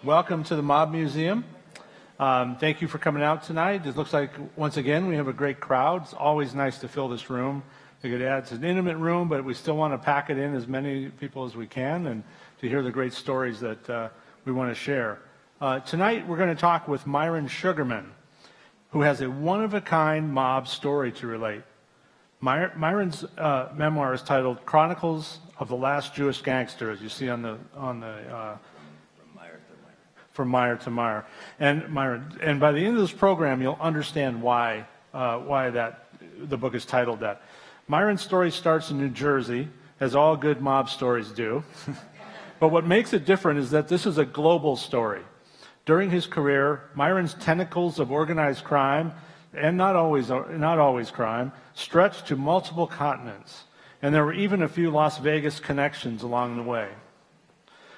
welcome to the Mob Museum. Thank you for coming out tonight. It looks like, once again, we have a great crowd. It's always nice to fill this room. It's an intimate room, but we still want to pack it in as many people as we can and to hear the great stories that we want to share. Tonight, we're going to talk with Myron Sugerman, who has a one-of-a-kind mob story to relate. Myron's memoir is titled Chronicles of the Last Jewish Gangster, as you see on the From Meyer to Meyer. And Myron, and by the end of this program, you'll understand why the book is titled that. Myron's story starts in New Jersey, as all good mob stories do. But what makes it different is that this is a global story. During his career, Myron's tentacles of organized crime, and not always crime, stretched to multiple continents. And there were even a few Las Vegas connections along the way.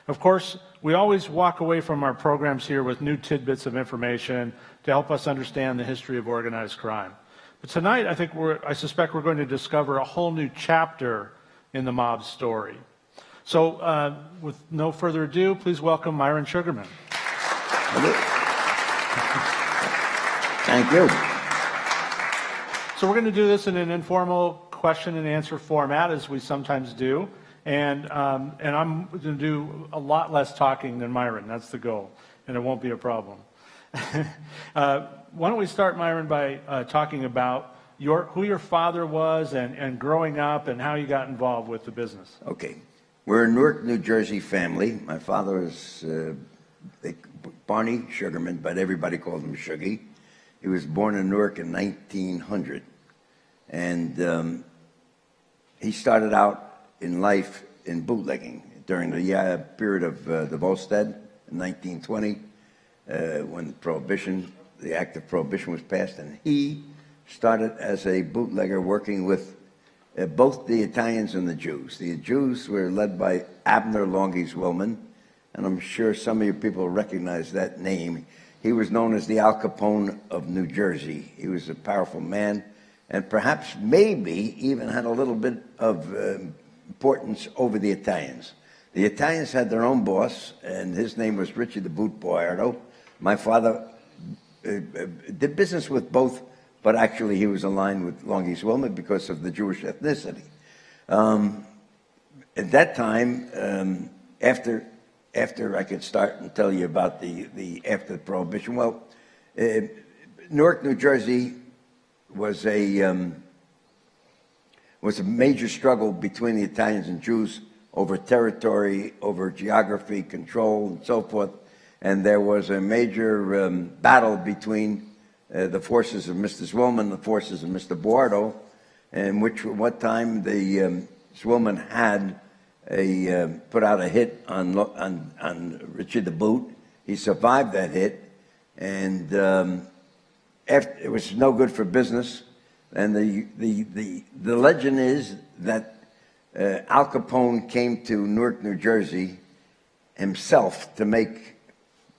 Of course, we always walk away from our programs here with new tidbits of information to help us understand the history of organized crime. But tonight, I suspect we're going to discover a whole new chapter in the mob story. So, with no further ado, please welcome Myron Sugerman. Thank you. So we're going to do this in an informal question and answer format, as we sometimes do. And I'm going to do a lot less talking than Myron. That's the goal, and it won't be a problem. Why don't we start, Myron, by talking about who your father was and growing up and how you got involved with the business. Okay. We're a Newark, New Jersey family. My father is Barney Sugerman, but everybody called him Shuggy. He was born in Newark in 1900. And he started out in life in bootlegging during the period of the Volstead in 1920, when the Act of Prohibition was passed, and he started as a bootlegger working with both the Italians and the Jews. The Jews were led by Abner Longies Willman, and I'm sure some of you people recognize that name. He was known as the Al Capone of New Jersey. He was a powerful man, and perhaps maybe even had a little bit of importance over the Italians. The Italians had their own boss, and his name was Richie the Boot Boiardo. My father did business with both, but actually he was aligned with Longies Willman because of the Jewish ethnicity. At that time, after I could start and tell you about the after the Prohibition, well, Newark, New Jersey was a major struggle between the Italians and Jews over territory, over geography, control, and so forth. And there was a major battle between the forces of Mr. Zwillman and the forces of Mr. Boiardo, in which at one time the Zwillman had put out a hit on Richie the Boot. He survived that hit, and it was no good for business. And the legend is that Al Capone came to Newark, New Jersey himself to make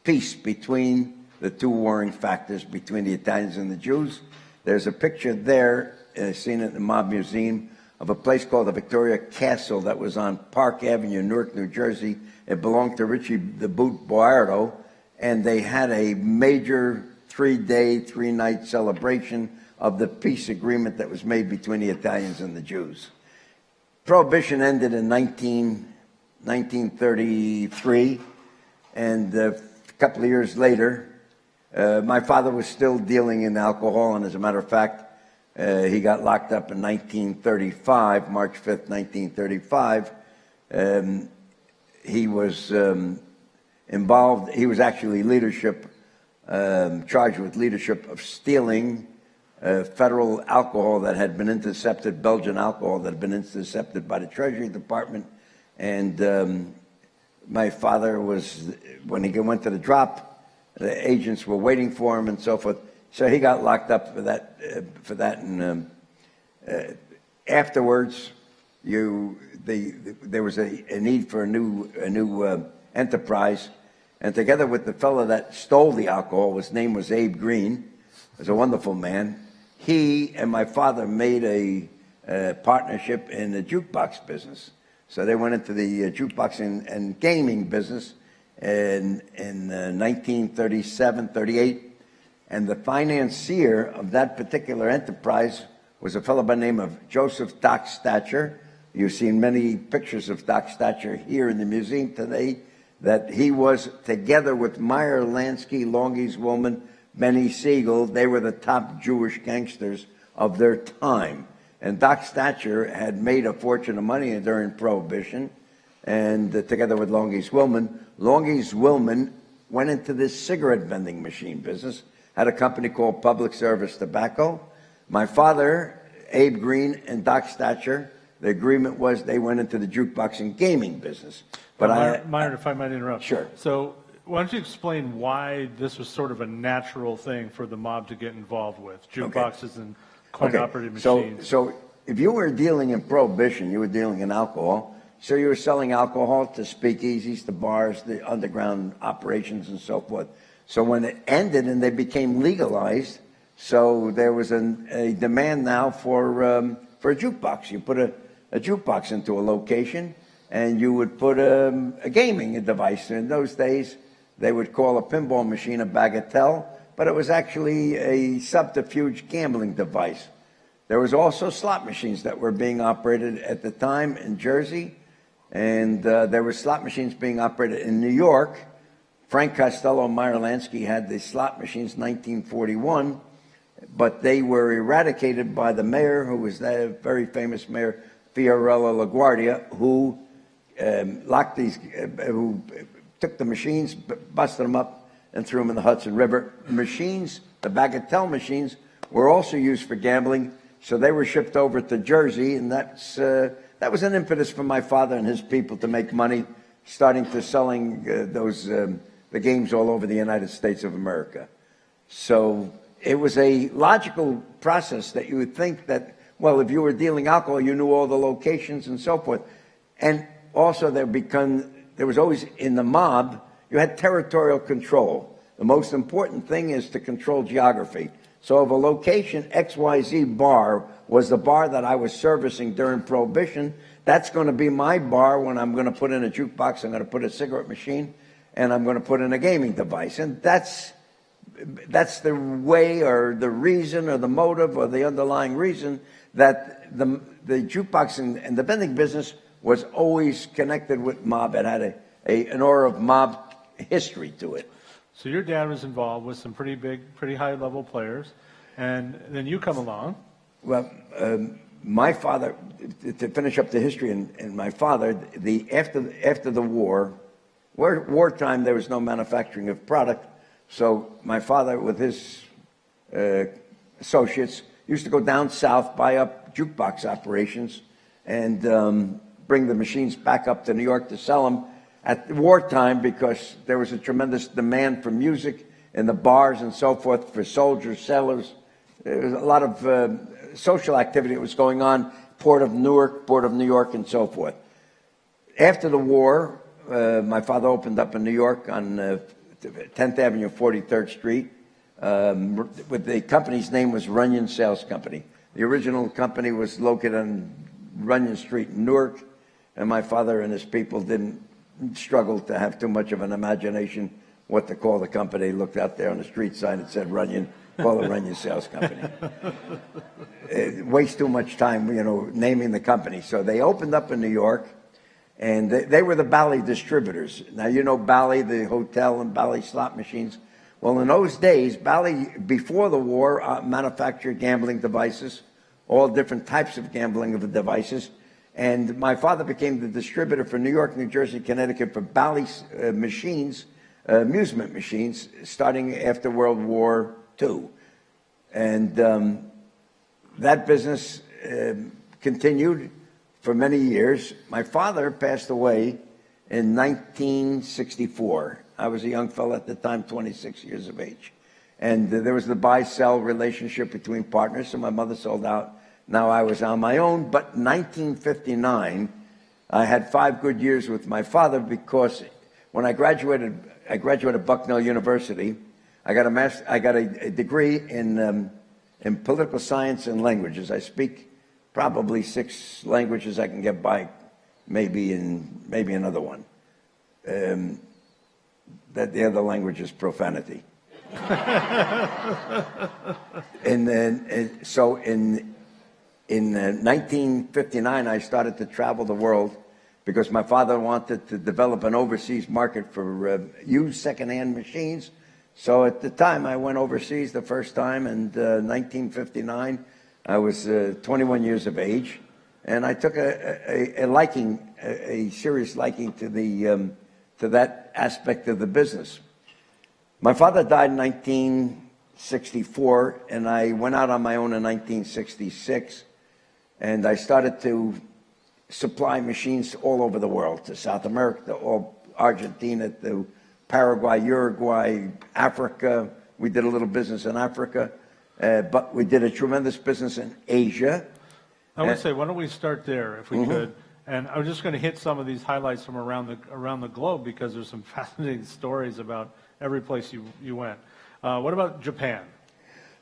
peace between the two warring factors, between the Italians and the Jews. There's a picture there, seen at the Mob Museum, of a place called the Victoria Castle that was on Park Avenue, Newark, New Jersey. It belonged to Richie the Boot Boiardo, and they had a major 3-day, 3-night celebration of the peace agreement that was made between the Italians and the Jews. Prohibition ended in 1933, and a couple of years later, my father was still dealing in alcohol, and as a matter of fact, he got locked up in 1935, March 5th, 1935. He was involved, he was actually charged with leadership of stealing federal alcohol that had been intercepted, Belgian alcohol that had been intercepted by the Treasury Department. And my father was, when he went to the drop, the agents were waiting for him and so forth. So he got locked up for that. And afterwards, there was a need for a new enterprise. And together with the fellow that stole the alcohol, his name was Abe Green, was a wonderful man. He and my father made a partnership in the jukebox business. So they went into the jukebox and gaming business, in 1937, 38. And the financier of that particular enterprise was a fellow by the name of Joseph Doc Stacher. You've seen many pictures of Doc Stacher here in the museum today, that he was, together with Meyer, Lansky, Longies Woolman, Benny Siegel, they were the top Jewish gangsters of their time. And Doc Stacher had made a fortune of money during Prohibition, and together with Longies Woolman went into this cigarette vending machine business, had a company called Public Service Tobacco. My father, Abe Green, and Doc Stacher, the agreement was they went into the jukebox and gaming business. But Myron, if I might interrupt. Sure. So why don't you explain why this was sort of a natural thing for the mob to get involved with, jukeboxes and coin-operated machines? So if you were dealing in Prohibition, you were dealing in alcohol. So you were selling alcohol to speakeasies, to bars, the underground operations, and so forth. So when it ended and they became legalized, so there was a demand now for a jukebox. You put a jukebox into a location, and you would put a gaming device. In those days, they would call a pinball machine a bagatelle, but it was actually a subterfuge gambling device. There was also slot machines that were being operated at the time in Jersey, and there were slot machines being operated in New York. Frank Costello and Meyer Lansky had the slot machines in 1941, but they were eradicated by the mayor, who was the very famous mayor, Fiorello LaGuardia, who who took the machines, busted them up, and threw them in the Hudson River. Machines, the bagatelle machines, were also used for gambling, so they were shipped over to Jersey, and that was an impetus for my father and his people to make money, starting to selling the games all over the United States of America. So it was a logical process that you would think that, well, if you were dealing alcohol, you knew all the locations and so forth. And also there was always, in the mob, you had territorial control. The most important thing is to control geography. So if a location, XYZ bar, was the bar that I was servicing during Prohibition, that's going to be my bar when I'm going to put in a jukebox, I'm going to put a cigarette machine, and I'm going to put in a gaming device. And that's the way or the reason or the motive or the underlying reason that the jukebox and the vending business was always connected with mob. It had an aura of mob history to it. So your dad was involved with some pretty big, pretty high-level players, and then you come along. Well, my father, to finish up the history, and my father, after the war, wartime, there was no manufacturing of product, so my father, with his associates, used to go down south, buy up jukebox operations, and bring the machines back up to New York to sell them at wartime, because there was a tremendous demand for music in the bars and so forth, for soldiers, sailors. There was a lot of social activity that was going on, Port of New York, and so forth. After the war, my father opened up in New York on 10th Avenue, 43rd Street. With the company's name was Runyon Sales Company. The original company was located on Runyon Street in Newark, and my father and his people didn't struggle to have too much of an imagination what to call the company. They looked out there on the street sign that said Runyon, call it Runyon Sales Company. It wastes too much time, naming the company. So they opened up in New York, and they were the Bally distributors. Now, you know Bally, the hotel, and Bally slot machines. Well, in those days, Bally, before the war, manufactured gambling devices, all different types of gambling devices. And my father became the distributor for New York, New Jersey, Connecticut for Bally machines, amusement machines, starting after World War II. And that business continued for many years. My father passed away in 1964. I was a young fellow at the time, 26 years of age. And there was the buy-sell relationship between partners, so my mother sold out. Now I was on my own, but in 1959, I had 5 good years with my father, because when I graduated Bucknell University. I got a degree in political science and languages. I speak probably 6 languages. I can get by, maybe another one. that the other language is profanity. And then, so in 1959, I started to travel the world because my father wanted to develop an overseas market for used secondhand machines. So at the time, I went overseas the first time, and 1959, I was 21 years of age, and I took a serious liking to that aspect of the business. My father died in 1964, and I went out on my own in 1966, and I started to supply machines all over the world, to South America, to all Argentina, to Paraguay, Uruguay, Africa. We did a little business in Africa, but we did a tremendous business in Asia. I would say, why don't we start there, if we could? And I'm just going to hit some of these highlights from around the globe, because there's some fascinating stories about every place you went. What about Japan?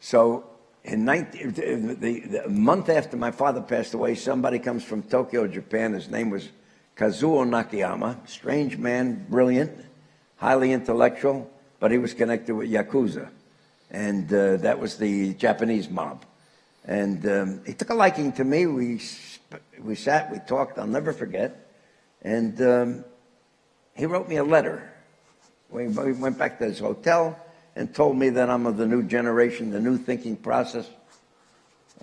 So in the month after my father passed away, somebody comes from Tokyo, Japan. His name was Kazuo Nakayama. Strange man, brilliant, highly intellectual, but he was connected with Yakuza. And that was the Japanese mob. And he took a liking to me. We sat, we talked, I'll never forget. And he wrote me a letter. We went back to his hotel and told me that I'm of the new generation, the new thinking process.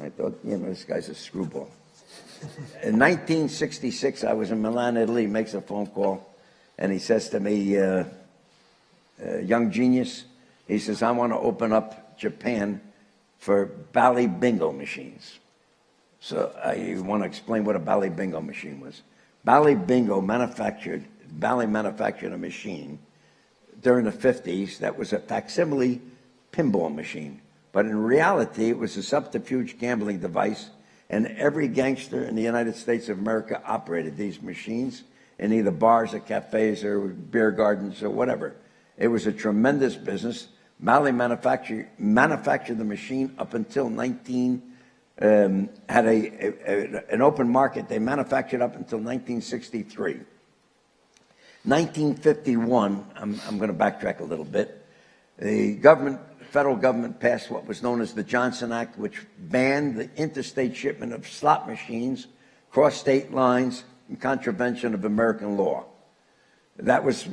I thought, this guy's a screwball. In 1966, I was in Milan, Italy. He makes a phone call, and he says to me, young genius, he says, I want to open up Japan for Bally bingo machines. So I want to explain what a Bally bingo machine was. Bally manufactured a machine during the 50s that was a facsimile pinball machine. But in reality, it was a subterfuge gambling device, and every gangster in the United States of America operated these machines in either bars or cafes or beer gardens or whatever. It was a tremendous business. Bally manufactured the machine up until had an open market. They manufactured up until 1963. 1951, I'm going to backtrack a little bit. The federal government passed what was known as the Johnson Act, which banned the interstate shipment of slot machines across state lines in contravention of American law. That was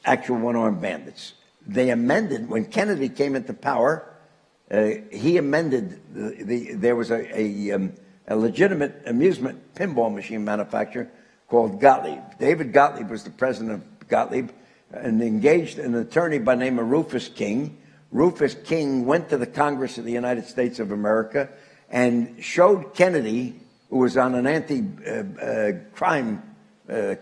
actual one-armed bandits. They amended, when Kennedy came into power, he amended, there was a legitimate amusement pinball machine manufacturer called Gottlieb. David Gottlieb was the president of Gottlieb and engaged an attorney by the name of Rufus King. Rufus King went to the Congress of the United States of America and showed Kennedy, who was on an anti-crime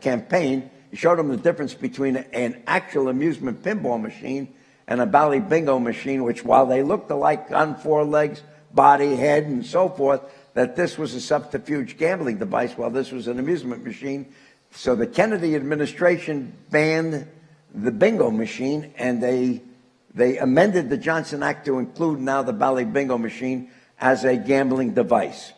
campaign, he showed him the difference between an actual amusement pinball machine and a Bally bingo machine, which, while they looked alike on four legs, body, head, and so forth, that this was a subterfuge gambling device while this was an amusement machine. So the Kennedy administration banned the bingo machine, and they amended the Johnson Act to include now the Bally bingo machine as a gambling device.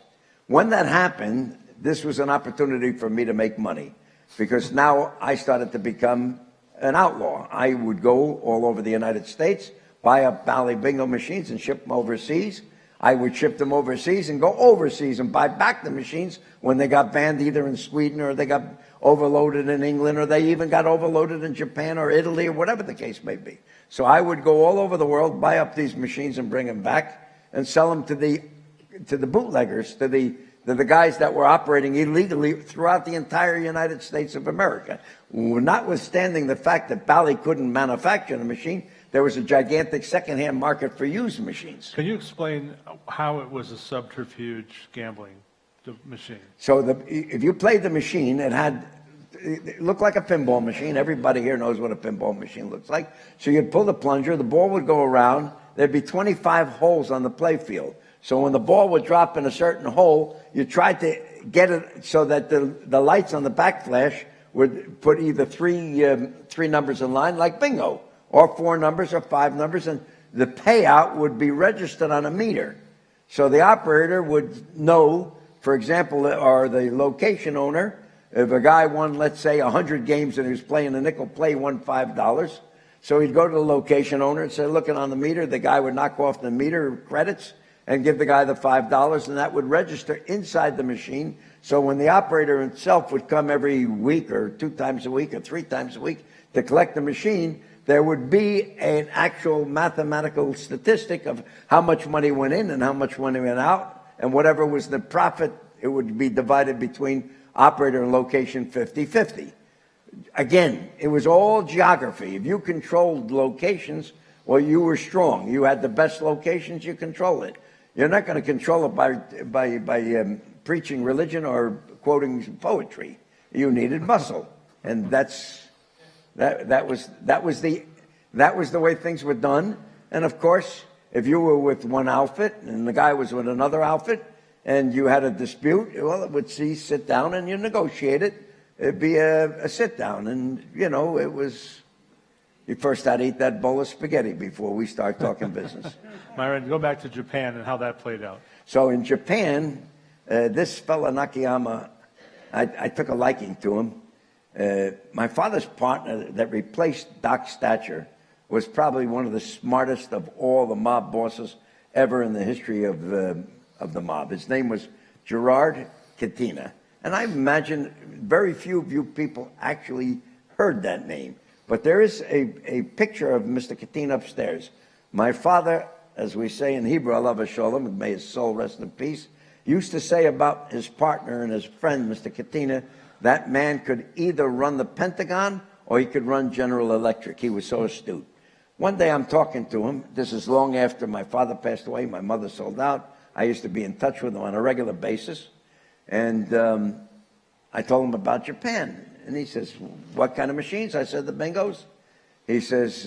When that happened, this was an opportunity for me to make money, because now I started to become an outlaw. I would go all over the United States, buy up Bally bingo machines and ship them overseas. I would ship them overseas and go overseas and buy back the machines when they got banned either in Sweden or they got overloaded in England or they even got overloaded in Japan or Italy or whatever the case may be. So I would go all over the world, buy up these machines and bring them back and sell them to the bootleggers, to the guys that were operating illegally throughout the entire United States of America. Notwithstanding the fact that Bally couldn't manufacture the machine, there was a gigantic secondhand market for used machines. Can you explain how it was a subterfuge gambling machine? So if you played the machine, it looked like a pinball machine. Everybody here knows what a pinball machine looks like. So you'd pull the plunger, the ball would go around, there'd be 25 holes on the play field. So when the ball would drop in a certain hole, you tried to get it so that the lights on the back flash would put either three numbers in line like bingo, or 4 numbers or 5 numbers, and the payout would be registered on a meter. So the operator would know, for example, or the location owner, if a guy won, let's say, 100 games and he was playing a nickel play, won $5, So he'd go to the location owner and say, looking on the meter, the guy would knock off the meter credits and give the guy the $5, and that would register inside the machine. So when the operator himself would come every week or 2 times a week or 3 times a week to collect the machine, there would be an actual mathematical statistic of how much money went in and how much money went out, and whatever was the profit, it would be divided between operator and location 50-50. Again, it was all geography. If you controlled locations, well, you were strong. You had the best locations, you control it. You're not going to control it by preaching religion or quoting poetry. You needed muscle, and that was the way things were done. And of course, if you were with one outfit and the guy was with another outfit, and you had a dispute, well, it would sit down and you negotiate it. It'd be a sit down, and it was. You first had to eat that bowl of spaghetti before we start talking business. Myron, go back to Japan and how that played out. So in Japan, this fella Nakayama, I took a liking to him. My father's partner that replaced Doc Stature was probably one of the smartest of all the mob bosses ever in the history of the mob. His name was Gerard Katina. And I imagine very few of you people actually heard that name. But there is a picture of Mr. Katina upstairs. My father, as we say in Hebrew, alav shalom, may his soul rest in peace, used to say about his partner and his friend, Mr. Katina, that man could either run the Pentagon or he could run General Electric. He was so astute. One day I'm talking to him. This is long after my father passed away. My mother sold out. I used to be in touch with him on a regular basis. And I told him about Japan. And he says, what kind of machines? I said, the bingos. He says,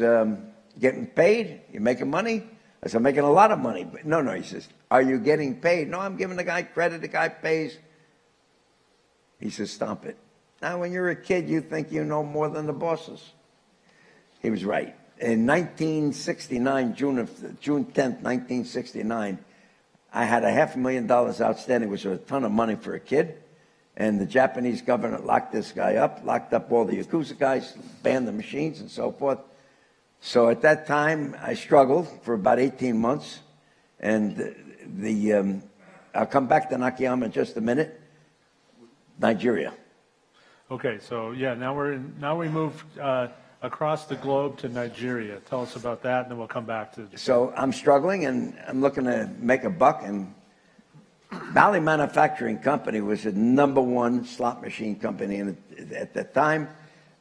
getting paid? You making money? I said, making a lot of money. But no, he says, are you getting paid? No, I'm giving the guy credit. The guy pays. He says, stop it. Now, when you're a kid, you think you know more than the bosses. He was right. In 1969, June 10th, 1969, I had $500,000 outstanding, which was a ton of money for a kid. And the Japanese government locked this guy up, locked up all the Yakuza guys, banned the machines and so forth. So at that time, I struggled for about 18 months. And I'll come back to Nakayama in just a minute. Nigeria. Okay, so yeah, now we move across the globe to Nigeria. Tell us about that, and then we'll come back to Japan. So I'm struggling, and I'm looking to make a buck, and Bally Manufacturing Company was the #1 slot machine company at that time.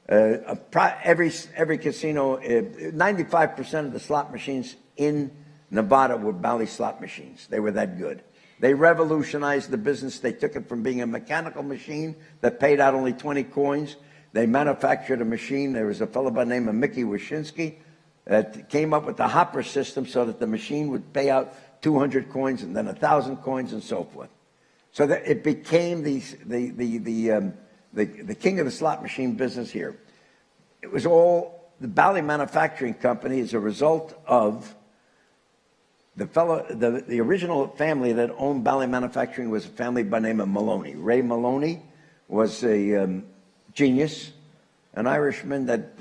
Every casino, 95% of the slot machines in Nevada were Bally slot machines. They were that good. They revolutionized the business. They took it from being a mechanical machine that paid out only 20 coins. They manufactured a machine. There was a fellow by the name of Mickey Wyszynski that came up with the hopper system so that the machine would pay out 200 coins and then 1,000 coins and so forth. So that it became the king of the slot machine business here. It was all the Bally Manufacturing Company as a result of the original family that owned Bally Manufacturing was a family by the name of Maloney. Ray Maloney was a genius, an Irishman that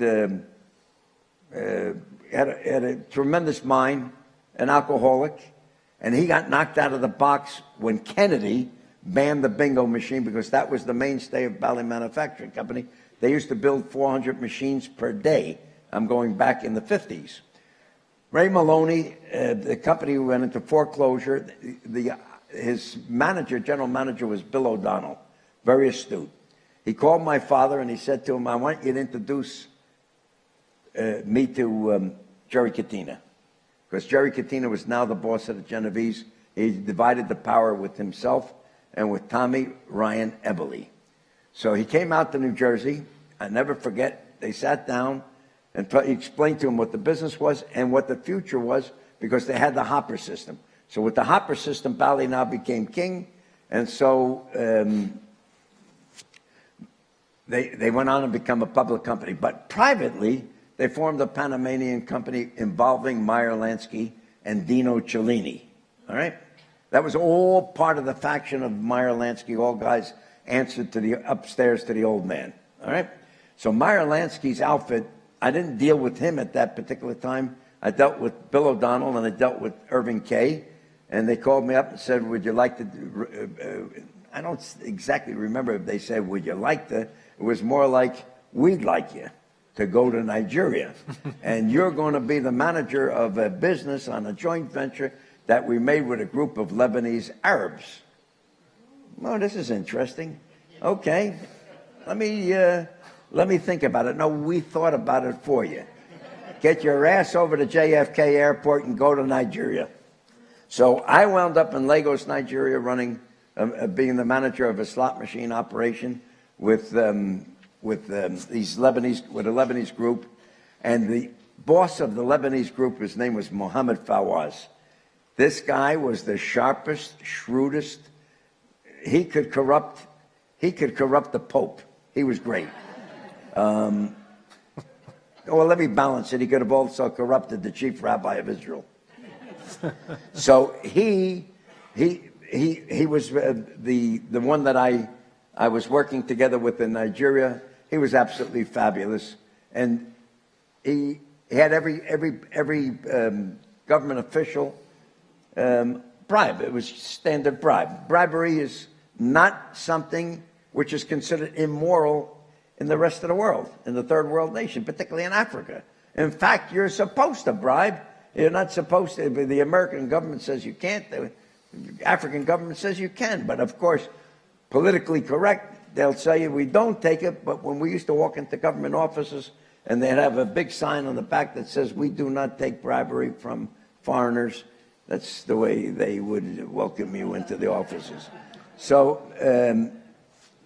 had a tremendous mind, an alcoholic, and he got knocked out of the box when Kennedy banned the bingo machine because that was the mainstay of Bally Manufacturing Company. They used to build 400 machines per day. I'm going back in the 50s. Ray Maloney, the company went into foreclosure. His general manager was Bill O'Donnell, very astute. He called my father and he said to him, I want you to introduce me to Jerry Katina. Because Jerry Katina was now the boss of the Genovese. He divided the power with himself and with Tommy Ryan Eberly. So he came out to New Jersey. I never forget, they sat down and he explained to him what the business was and what the future was because they had the hopper system. So with the hopper system, Bally now became king. And so they went on and become a public company. But privately, they formed a Panamanian company involving Meyer Lansky and Dino Cellini. All right? That was all part of the faction of Meyer Lansky. All guys answered to upstairs to the old man. All right? So Meyer Lansky's outfit I didn't deal with him at that particular time. I dealt with Bill O'Donnell and I dealt with Irving Kay, and they called me up and said, would you like to, I don't exactly remember if they said, would you like to, it was more like, we'd like you to go to Nigeria, and you're going to be the manager of a business on a joint venture that we made with a group of Lebanese Arabs. Well, this is interesting. Okay, let me think about it. No, we thought about it for you. Get your ass over to JFK Airport and go to Nigeria. So I wound up in Lagos, Nigeria, running, being the manager of a slot machine operation with a Lebanese group, and the boss of the Lebanese group, his name was Mohammed Fawaz. This guy was the sharpest, shrewdest. He could corrupt the Pope. He was great. Well, let me balance it. He could have also corrupted the chief rabbi of Israel. So he was the one that I was working together with in Nigeria. He was absolutely fabulous, and he had every government official bribe. It was standard bribe. Bribery is not something which is considered immoral in the rest of the world, in the third world nation, particularly in Africa. In fact, you're supposed to bribe. You're not supposed to. The American government says you can't. The African government says you can. But of course, politically correct, they'll say we don't take it. But when we used to walk into government offices and they'd have a big sign on the back that says we do not take bribery from foreigners, that's the way they would welcome you into the offices. So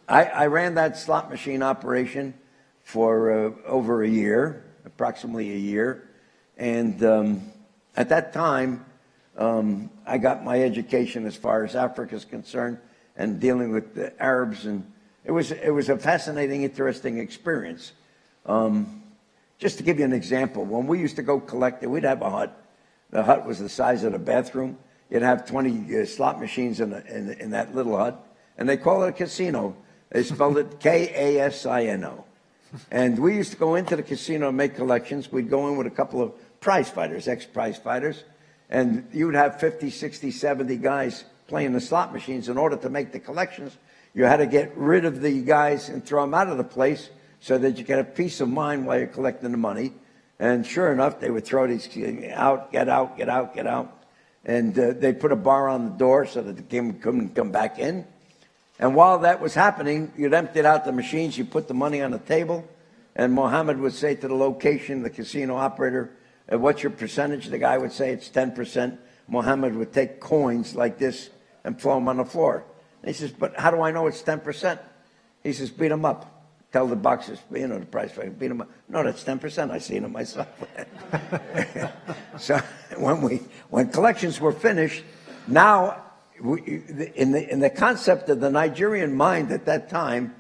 I ran that slot machine operation for over a year, approximately a year. And at that time, I got my education as far as Africa is concerned and dealing with the Arabs. And it was a fascinating, interesting experience. Just to give you an example, when we used to go collect it, we'd have a hut. The hut was the size of the bathroom. You'd have 20 slot machines in that little hut. And they call it a casino. They spelled it Kasino. And we used to go into the casino and make collections. We'd go in with a couple of prize fighters, ex-prize fighters, and you'd have 50, 60, 70 guys playing the slot machines. In order to make the collections, you had to get rid of the guys and throw them out of the place so that you get a peace of mind while you're collecting the money. And sure enough, they would throw these out, get out, get out, get out. And they'd put a bar on the door so that the king couldn't come back in. And while that was happening, you'd empty out the machines, you put the money on the table, and Mohammed would say to the location, the casino operator, what's your percentage? The guy would say it's 10%. Mohammed would take coins like this and throw them on the floor. And he says, but how do I know it's 10%? He says, beat them up. Tell the boxers, the price fighter, beat them up. No, that's 10%. I seen it myself. So when collections were finished, now, in the concept of the Nigerian mind at that time,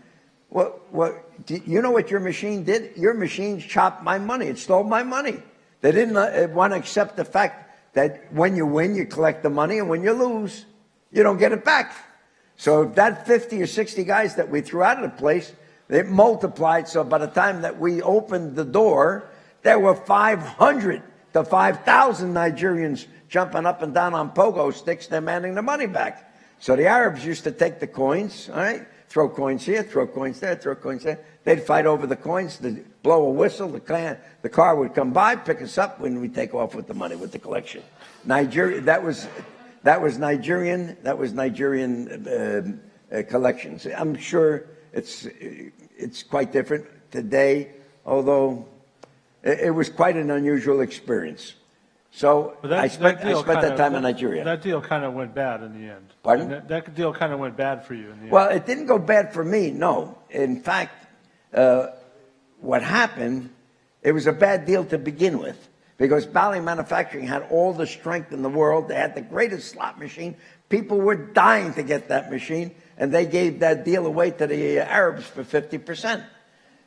you know what your machine did? Your machine chopped my money. It stole my money. They didn't want to accept the fact that when you win, you collect the money, and when you lose, you don't get it back. So if that 50 or 60 guys that we threw out of the place, it multiplied. So by the time that we opened the door, there were 500 to 5,000 Nigerians jumping up and down on pogo sticks, demanding the money back. So the Arabs used to take the coins, all right, throw coins here, throw coins there, throw coins there. They'd fight over the coins, they'd blow a whistle, the car would come by, pick us up when we take off with the money, with the collection. Nigeria, that was Nigerian collections. I'm sure it's quite different today, although it was quite an unusual experience. So I spent that time in Nigeria. That deal kind of went bad in the end. Pardon? That deal kind of went bad for you in the end. Well, it didn't go bad for me, no. In fact, what happened, it was a bad deal to begin with, because Bally Manufacturing had all the strength in the world. They had the greatest slot machine. People were dying to get that machine, and they gave that deal away to the Arabs for 50%.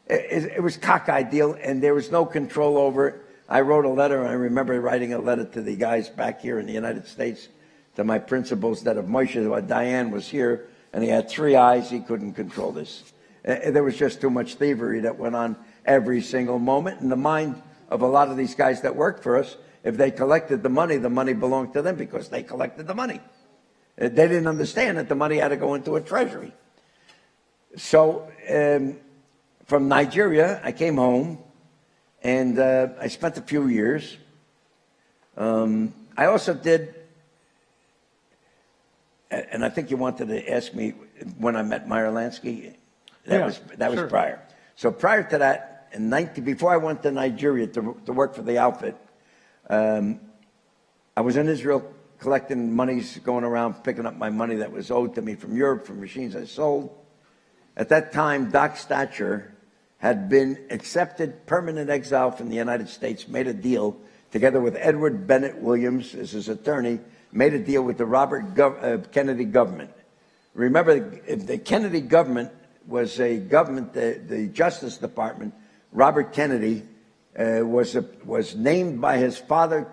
It was a cockeyed deal, and there was no control over it. I wrote a letter, and I remember writing a letter to the guys back here in the United States, to my principals, that if Moshe Dayan was here and he had three eyes, he couldn't control this. There was just too much thievery that went on. every single moment. In the mind of a lot of these guys that work for us, if they collected the money belonged to them because they collected the money. They didn't understand that the money had to go into a treasury. So from Nigeria, I came home, and I spent a few years. I also did, and I think you wanted to ask me when I met Meyer Lansky. That was prior. So prior to that, before I went to Nigeria to work for the outfit, I was in Israel collecting monies, going around picking up my money that was owed to me from Europe, from machines I sold. At that time, Doc Stacher had been accepted permanent exile from the United States, made a deal together with Edward Bennett Williams as his attorney, made a deal with the Robert Kennedy government. Remember, the Kennedy government was a government, the Justice Department, Robert Kennedy was named by his father,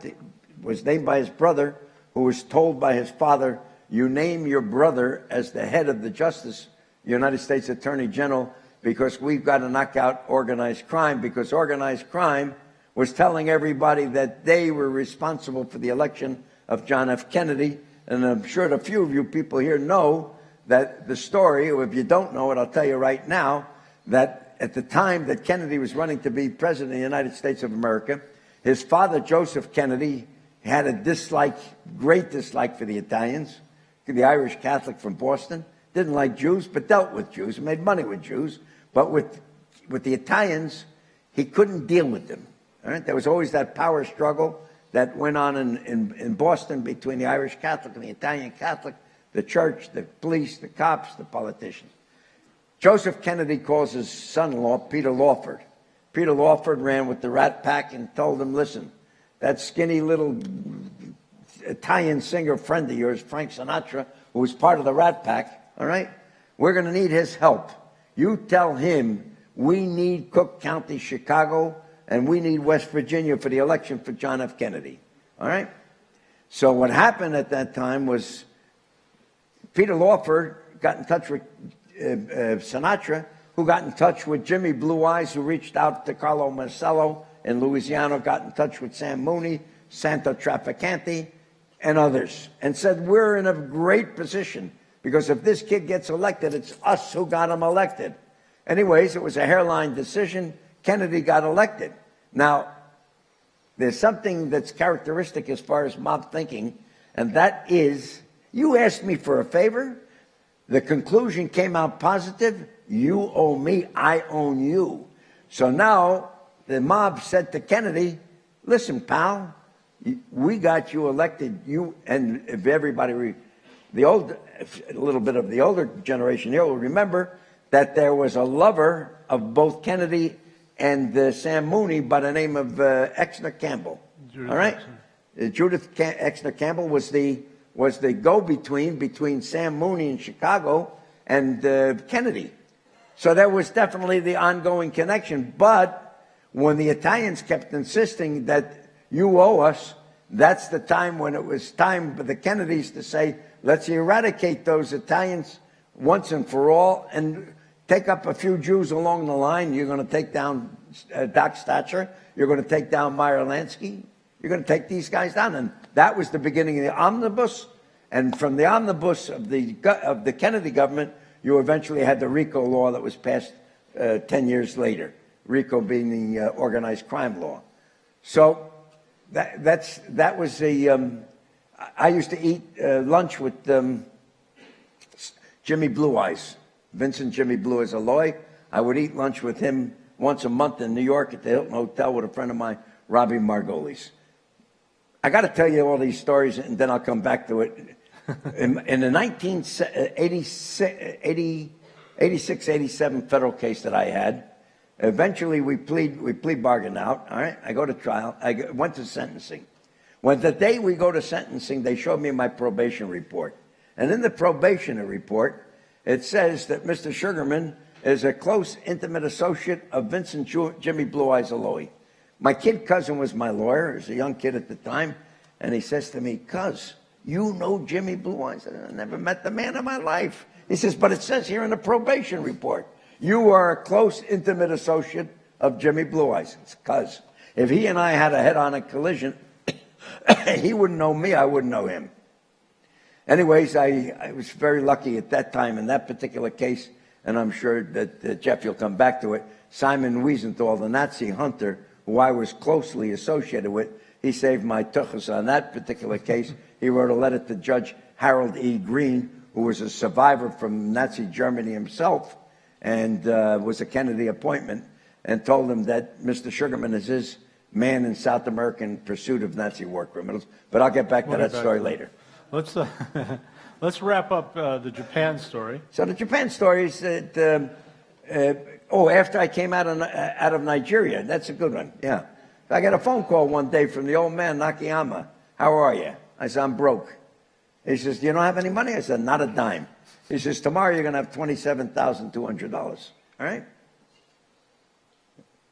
was named by his brother, who was told by his father, you name your brother as the head of the Justice, United States Attorney General, because we've got to knock out organized crime, because organized crime was telling everybody that they were responsible for the election of John F. Kennedy. And I'm sure that a few of you people here know that the story, or if you don't know it, I'll tell you right now, that at the time that Kennedy was running to be president of the United States of America, his father, Joseph Kennedy, had a dislike, great dislike for the Italians, the Irish Catholic from Boston, didn't like Jews, but dealt with Jews, made money with Jews. But with the Italians, he couldn't deal with them. All right? There was always that power struggle that went on in Boston between the Irish Catholic and the Italian Catholic, the church, the police, the cops, the politicians. Joseph Kennedy calls his son-in-law, Peter Lawford. Peter Lawford ran with the Rat Pack and told him, listen, that skinny little Italian singer friend of yours, Frank Sinatra, who was part of the Rat Pack, all right, we're going to need his help. You tell him we need Cook County, Chicago, and we need West Virginia for the election for John F. Kennedy, all right? So what happened at that time was Peter Lawford got in touch with Sinatra, who got in touch with Jimmy Blue Eyes, who reached out to Carlo Marcello in Louisiana, got in touch with Sam Mooney, Santo Trafficante, and others, and said, we're in a great position, because if this kid gets elected, it's us who got him elected. Anyways, it was a hairline decision. Kennedy got elected. Now, there's something that's characteristic as far as mob thinking, and that is, you asked me for a favor, the conclusion came out positive, you owe me, I own you. So now, the mob said to Kennedy, listen, pal, we got you elected, you, and if everybody, a little bit of the older generation here will remember that there was a lover of both Kennedy and Sam Mooney by the name of Exner Campbell. Judith, all right? Judith Exner Campbell was the go-between between Sam Mooney in Chicago and Kennedy. So there was definitely the ongoing connection. But when the Italians kept insisting that you owe us, that's the time when it was time for the Kennedys to say, let's eradicate those Italians once and for all and take up a few Jews along the line. You're going to take down Doc Stacher. You're going to take down Meyer Lansky. You're going to take these guys down. And that was the beginning of the omnibus. And from the omnibus of the Kennedy government, you eventually had the RICO law that was passed 10 years later, RICO being the organized crime law. So that was I used to eat lunch with Jimmy Blue Eyes, Vincent Jimmy Blue Eyes Alloy. I would eat lunch with him once a month in New York at the Hilton Hotel with a friend of mine, Robbie Margolis. I got to tell you all these stories, and then I'll come back to it. In the 86-87 federal case that I had, eventually we plead bargain out. All right, I go to trial. I went to sentencing. When the day we go to sentencing, they showed me my probation report. And in the probation report, it says that Mr. Sugerman is a close, intimate associate of Vincent Jimmy Blue Eyes Alloy. My kid cousin was my lawyer. He was a young kid at the time. And he says to me, cuz, you know Jimmy Blue Eyes? I never met the man in my life. He says, but it says here in the probation report, you are a close, intimate associate of Jimmy Blue Eyes. Because if he and I had a head-on collision, he wouldn't know me, I wouldn't know him. Anyways, I was very lucky at that time in that particular case, and I'm sure that Jeff, you'll come back to it. Simon Wiesenthal, the Nazi hunter, who I was closely associated with, he saved my tuchus on that particular case. He wrote a letter to Judge Harold E. Green, who was a survivor from Nazi Germany himself and was a Kennedy appointment, and told him that Mr. Sugerman is his man in South America in pursuit of Nazi war criminals. But I'll get back to that story later. Let's wrap up the Japan story. So the Japan story is that, after I came out of Nigeria, that's a good one, yeah. I got a phone call one day from the old man, Nakayama. How are you? I said, I'm broke. He says, you don't have any money? I said, not a dime. He says, tomorrow you're going to have $27,200. All right?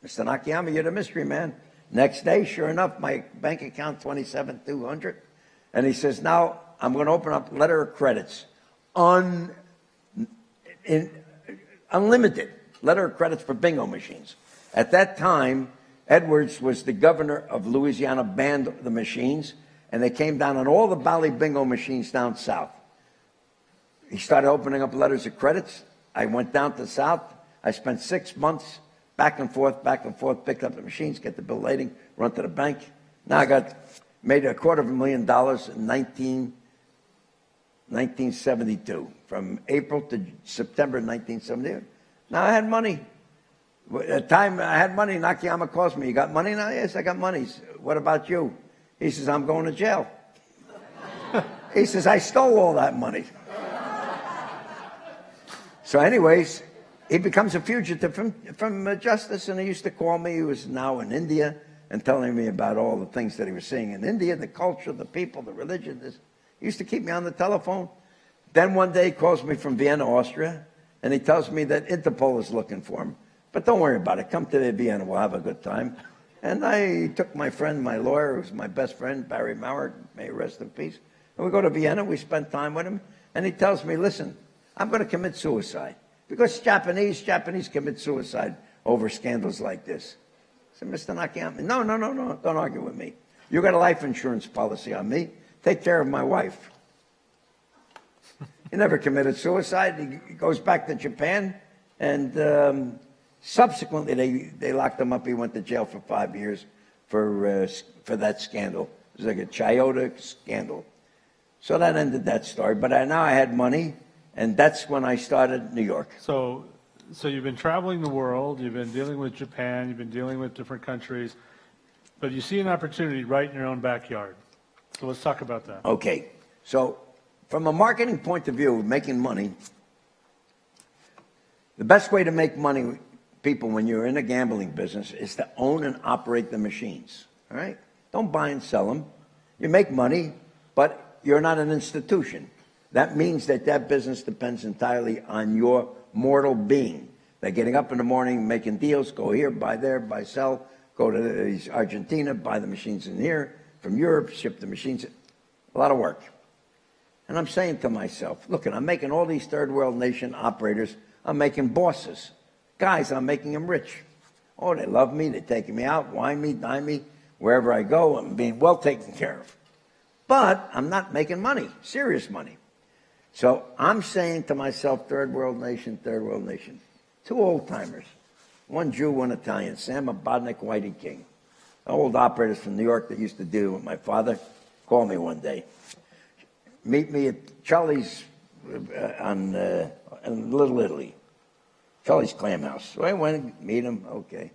Mr. Nakayama, you're the mystery man. Next day, sure enough, my bank account, $27,200. And he says, now I'm going to open up letter of credits. Unlimited letter of credits for bingo machines. At that time, Edwards was the governor of Louisiana, banned the machines, and they came down on all the Bally bingo machines down south. He started opening up letters of credits. I went down to south. I spent 6 months back and forth, picked up the machines, get the bill lading, run to the bank. Now I made $250,000 in 1972, from April to September 1972. Now I had money. At the time I had money, Nakayama calls me, you got money now? Yes, I got money. What about you? He says, I'm going to jail. He says, I stole all that money. So anyways, he becomes a fugitive from justice, and he used to call me. He was now in India and telling me about all the things that he was seeing in India, the culture, the people, the religion. He used to keep me on the telephone. Then one day he calls me from Vienna, Austria, and he tells me that Interpol is looking for him. But don't worry about it. Come to Vienna. We'll have a good time. And I took my friend, my lawyer, who's my best friend, Barry Meyer, may he rest in peace. And we go to Vienna. We spend time with him. And he tells me, listen, I'm going to commit suicide. Because Japanese commit suicide over scandals like this. I said, Mr. Nakayama, no, don't argue with me. You got a life insurance policy on me. Take care of my wife. He never committed suicide. He goes back to Japan, and subsequently they locked him up. He went to jail for 5 years for that scandal. It was like a Toyota scandal. So that ended that story. But now I had money, and that's when I started New York. So you've been traveling the world. You've been dealing with Japan. You've been dealing with different countries. But you see an opportunity right in your own backyard. So let's talk about that. Okay. So from a marketing point of view, making money, the best way to make money, people, when you're in a gambling business, is to own and operate the machines. All right? Don't buy and sell them. You make money, but you're not an institution. That means that business depends entirely on your mortal being. They're getting up in the morning, making deals, go here, buy there, buy, sell, go to Argentina, buy the machines in here, from Europe, ship the machines. A lot of work. And I'm saying to myself, look, I'm making all these third world nation operators, I'm making bosses. Guys, I'm making them rich. Oh, they love me, they're taking me out, wine me, dine me, wherever I go, I'm being well taken care of. But I'm not making money, serious money. So I'm saying to myself, third world nation, two old-timers, one Jew, one Italian, Sam Abodnik, Whitey King, old operators from New York that used to deal with my father, called me one day. Meet me at Charlie's in Little Italy, Charlie's Clam House. So I went and meet him, okay.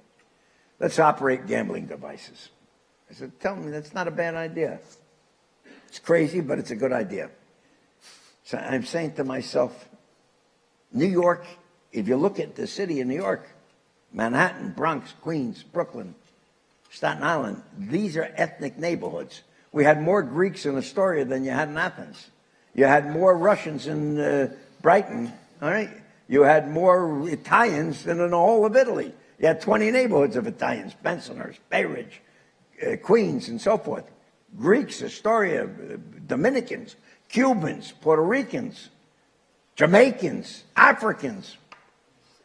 Let's operate gambling devices. I said, tell me, that's not a bad idea. It's crazy, but it's a good idea. So I'm saying to myself, New York, if you look at the city of New York, Manhattan, Bronx, Queens, Brooklyn, Staten Island, these are ethnic neighborhoods. We had more Greeks in Astoria than you had in Athens. You had more Russians in Brighton, all right? You had more Italians than in the whole of Italy. You had 20 neighborhoods of Italians, Bensonhurst, Bay Ridge, Queens, and so forth. Greeks, Astoria, Dominicans, Cubans, Puerto Ricans, Jamaicans, Africans.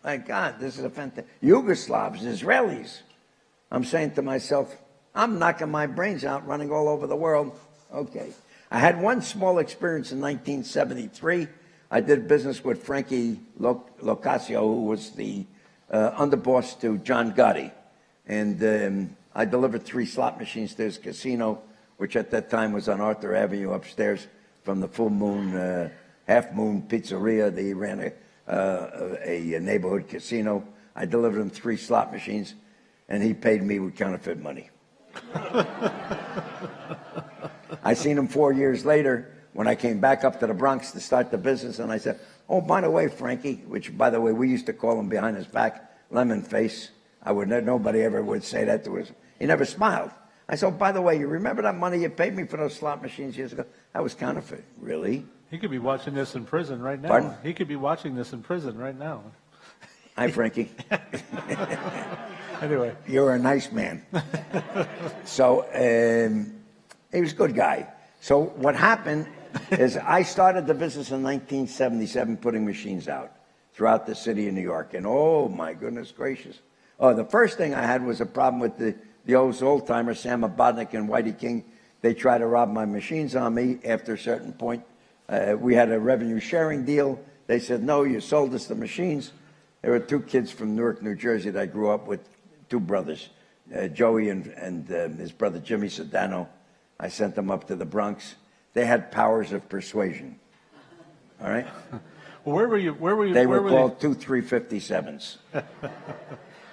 My God, this is a fantastic. Yugoslavs, Israelis. I'm saying to myself, I'm knocking my brains out running all over the world. Okay. I had one small experience in 1973. I did business with Frankie Locasio, who was the underboss to John Gotti. And I delivered 3 slot machines to his casino, which at that time was on Arthur Avenue upstairs from the Full Moon, Half Moon Pizzeria. They ran a neighborhood casino. I delivered him 3 slot machines, and he paid me with counterfeit money. I seen him 4 years later when I came back up to the Bronx to start the business, and I said, oh, by the way, Frankie, which, by the way, we used to call him behind his back, lemon face. Nobody ever would say that to us. He never smiled. I said, oh, by the way, you remember that money you paid me for those slot machines years ago? That was counterfeit. Really? He could be watching this in prison right now. Pardon? He could be watching this in prison right now. Hi, Frankie. Anyway. You're a nice man. So he was a good guy. So what happened is I started the business in 1977 putting machines out throughout the city of New York. And oh, my goodness gracious. Oh, the first thing I had was a problem with the old-timers, Sam Abodnik and Whitey King. They tried to rob my machines on me after a certain point. We had a revenue sharing deal. They said, no, you sold us the machines. There were 2 kids from Newark, New Jersey that I grew up with, 2 brothers, Joey and his brother Jimmy Sedano. I sent them up to the Bronx. They had powers of persuasion. All right? Well, where were you? They were called 2-357s.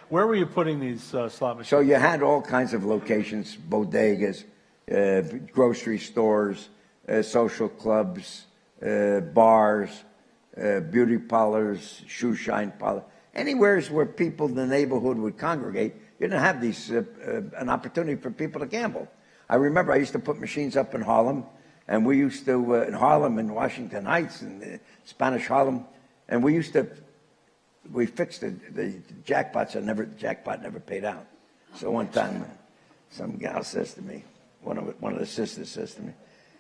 Where were you putting these slot machines? So you had all kinds of locations, bodegas, grocery stores, social clubs, bars, beauty parlors, shoe shine parlors. Anywhere where people in the neighborhood would congregate, you didn't have these an opportunity for people to gamble. I remember I used to put machines up in Harlem, and we used to, in Harlem and Washington Heights and Spanish Harlem, and we fixed the jackpots, the jackpot never paid out. So one time, some gal says to me, one of the sisters says to me,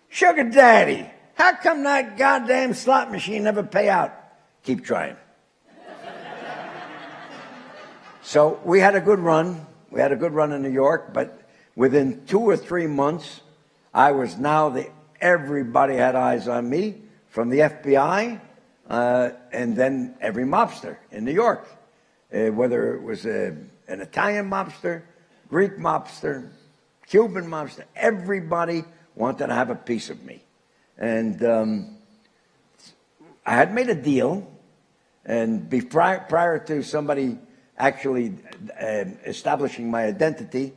Sugar Daddy, how come that goddamn slot machine never pay out? Keep trying. So we had a good run. We had a good run in New York, but within 2 or 3 months, I was now everybody had eyes on me, from the FBI, and then every mobster in New York, whether it was an Italian mobster, Greek mobster, Cuban mobster, everybody wanted to have a piece of me. And I had made a deal, and prior to somebody actually establishing my identity,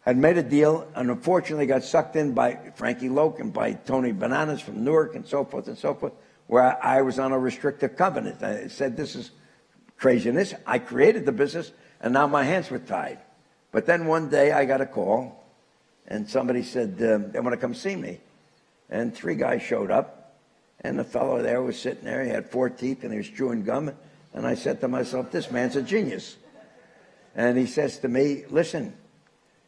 had made a deal and unfortunately got sucked in by Frankie Loke and by Tony Bananas from Newark and so forth, where I was on a restrictive covenant. I said, this is craziness. I created the business, and now my hands were tied. But then one day I got a call, and somebody said, they want to come see me. And 3 guys showed up, and the fellow there was sitting there. He had 4 teeth, and he was chewing gum. And I said to myself, this man's a genius. And he says to me, listen,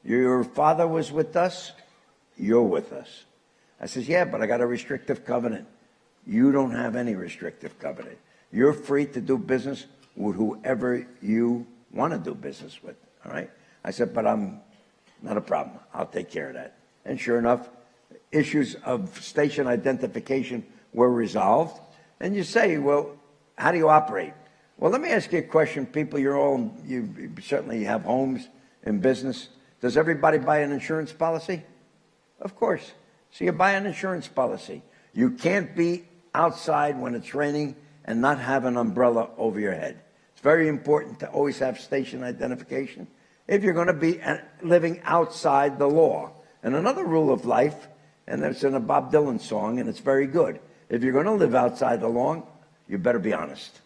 your father was with us, you're with us. I says, yeah, but I got a restrictive covenant. You don't have any restrictive covenant. You're free to do business with whoever you want to do business with, all right? I said, but I'm not a problem. I'll take care of that. And sure enough, issues of station identification were resolved. And you say, well, how do you operate? Well, let me ask you a question, people. You certainly have homes and business. Does everybody buy an insurance policy? Of course. So you buy an insurance policy. You can't be outside when it's raining and not have an umbrella over your head. It's very important to always have station identification if you're going to be living outside the law. And another rule of life, and it's in a Bob Dylan song, and it's very good. If you're going to live outside the law, you better be honest.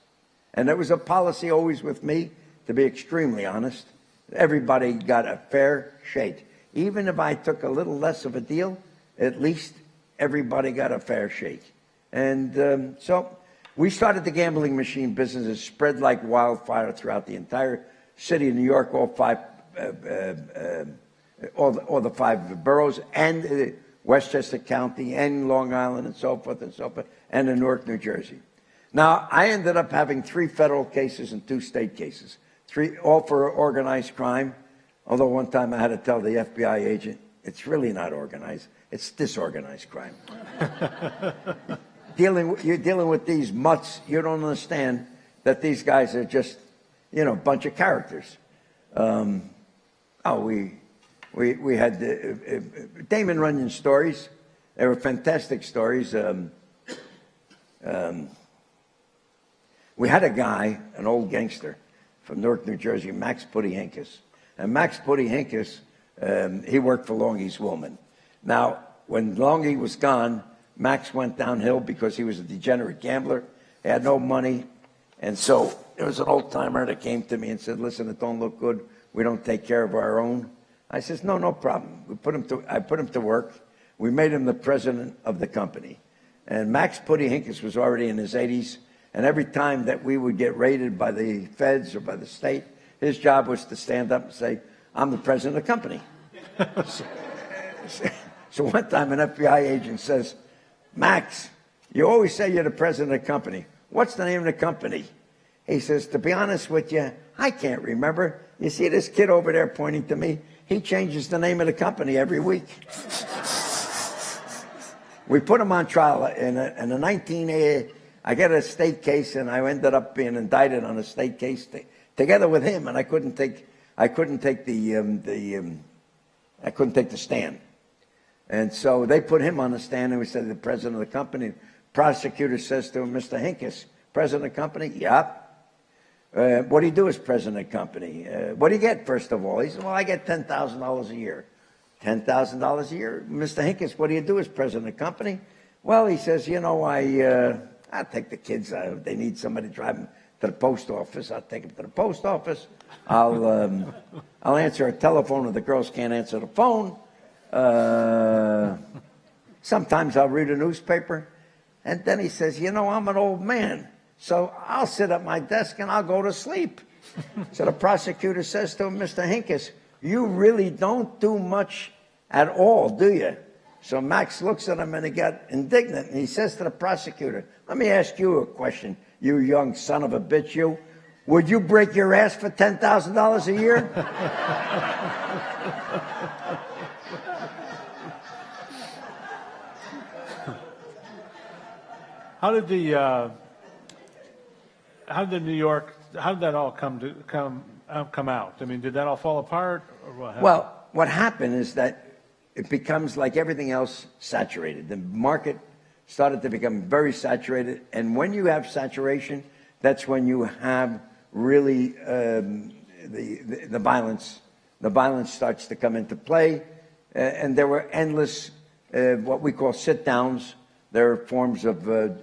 And there was a policy always with me to be extremely honest. Everybody got a fair shake. Even if I took a little less of a deal, at least everybody got a fair shake. And so we started the gambling machine business. It spread like wildfire throughout the entire city of New York, all the 5 boroughs, and Westchester County, and Long Island, and so forth, and in Newark, New Jersey. Now, I ended up having 3 federal cases and 2 state cases, 3 all for organized crime, although one time I had to tell the FBI agent, it's really not organized, it's disorganized crime. You're dealing with these mutts, you don't understand that these guys are just, you know, a bunch of characters. We had Damon Runyon's stories. They were fantastic stories. We had a guy, an old gangster from Newark, New Jersey, Max Putty Hinkes. And Max Putty Hinkes, he worked for Longie's Woolman. Now, when Longie was gone, Max went downhill because he was a degenerate gambler. He had no money. And so there was an old-timer that came to me and said, listen, it don't look good. We don't take care of our own. I says, no problem. I put him to work. We made him the president of the company. And Max Putty Hinkes was already in his 80s. And every time that we would get raided by the feds or by the state, his job was to stand up and say, I'm the president of the company. So one time an FBI agent says, Max, you always say you're the president of the company. What's the name of the company? He says, to be honest with you, I can't remember. You see this kid over there pointing to me? He changes the name of the company every week. We put him on trial in a 1980. I get a state case, and I ended up being indicted on a state case together with him, and I couldn't take the stand. And so they put him on the stand, and we said, the president of the company. Prosecutor says to him, Mr. Hinkes, president of the company? Yep. What do you do as president of the company? What do you get, first of all? He said, well, I get $10,000 a year. $10,000 a year? Mr. Hinkes, what do you do as president of the company? Well, he says, you know, I'll take the kids. They need somebody to drive them to the post office. I'll take them to the post office. I'll answer a telephone if the girls can't answer the phone. Sometimes I'll read a newspaper. And then he says, you know, I'm an old man, so I'll sit at my desk and I'll go to sleep. So the prosecutor says to him, Mr. Hinkes, you really don't do much at all, do you? So Max looks at him and he got indignant, and he says to the prosecutor, let me ask you a question, you young son of a bitch, you. Would you break your ass for $10,000 a year? How did New York? How did that all come out? I mean, did that all fall apart, or what happened? Well, what happened is that it becomes like everything else, saturated. The market started to become very saturated, and when you have saturation, that's when you have really the violence. The violence starts to come into play, and there were endless what we call sit-downs. There are forms of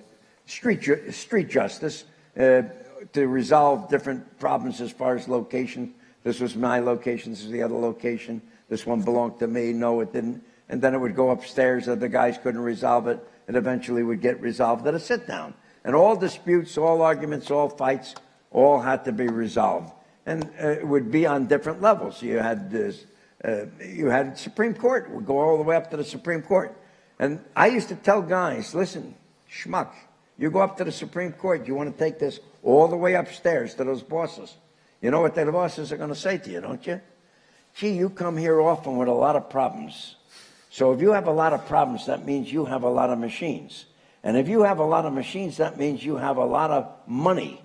street justice to resolve different problems as far as location. This was my location. This is the other location. This one belonged to me. No, it didn't. And then it would go upstairs. Other guys couldn't resolve it. It eventually would get resolved at a sit-down. And all disputes, all arguments, all fights, all had to be resolved. And it would be on different levels. You had Supreme Court. It would go all the way up to the Supreme Court. And I used to tell guys, listen, schmuck, you go up to the Supreme Court, you want to take this all the way upstairs to those bosses. You know what the bosses are going to say to you, don't you? Gee, you come here often with a lot of problems. So if you have a lot of problems, that means you have a lot of machines. And if you have a lot of machines, that means you have a lot of money.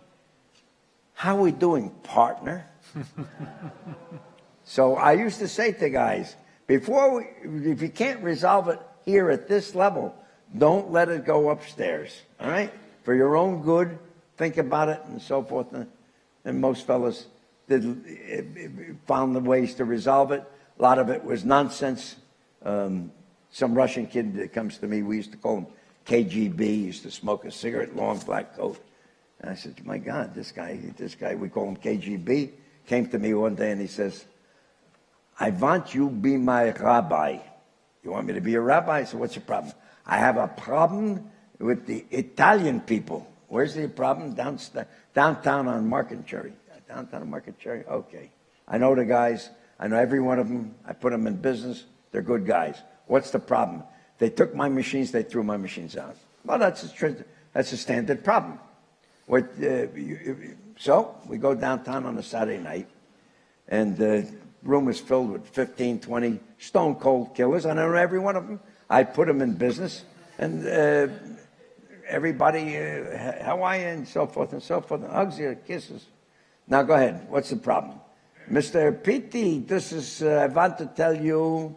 How are we doing, partner? So I used to say to guys, if you can't resolve it here at this level, don't let it go upstairs, all right? For your own good, think about it and so forth. And most fellas found the ways to resolve it. A lot of it was nonsense. Some Russian kid that comes to me, we used to call him KGB, he used to smoke a cigarette, long black coat. And I said, my God, this guy, we call him KGB, came to me one day and he says, I want you to be my rabbi. You want me to be a rabbi? I said, what's your problem? I have a problem with the Italian people. Where's the problem? Downtown on Market Cherry. Downtown on Market Cherry? Okay. I know the guys. I know every one of them. I put them in business. They're good guys. What's the problem? They took my machines. They threw my machines out. Well, that's a standard problem. So we go downtown on a Saturday night, and the room is filled with 15, 20 stone cold killers. I know every one of them. I put them in business, and everybody, how are you, and so forth, and hugs you, kisses. Now go ahead. What's the problem? Mr. P.T., this is, I want to tell you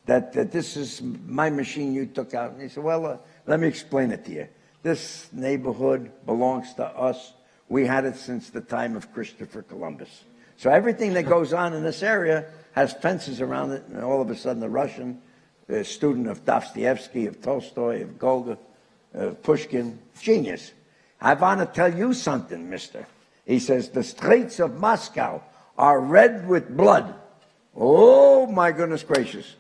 that this is my machine you took out. And he said, well, let me explain it to you. This neighborhood belongs to us. We had it since the time of Christopher Columbus. So everything that goes on in this area has fences around it, and all of a sudden the Russian, a student of Dostoevsky, of Tolstoy, of Gogol, of Pushkin, genius. I want to tell you something, mister. He says, the streets of Moscow are red with blood. Oh, my goodness gracious.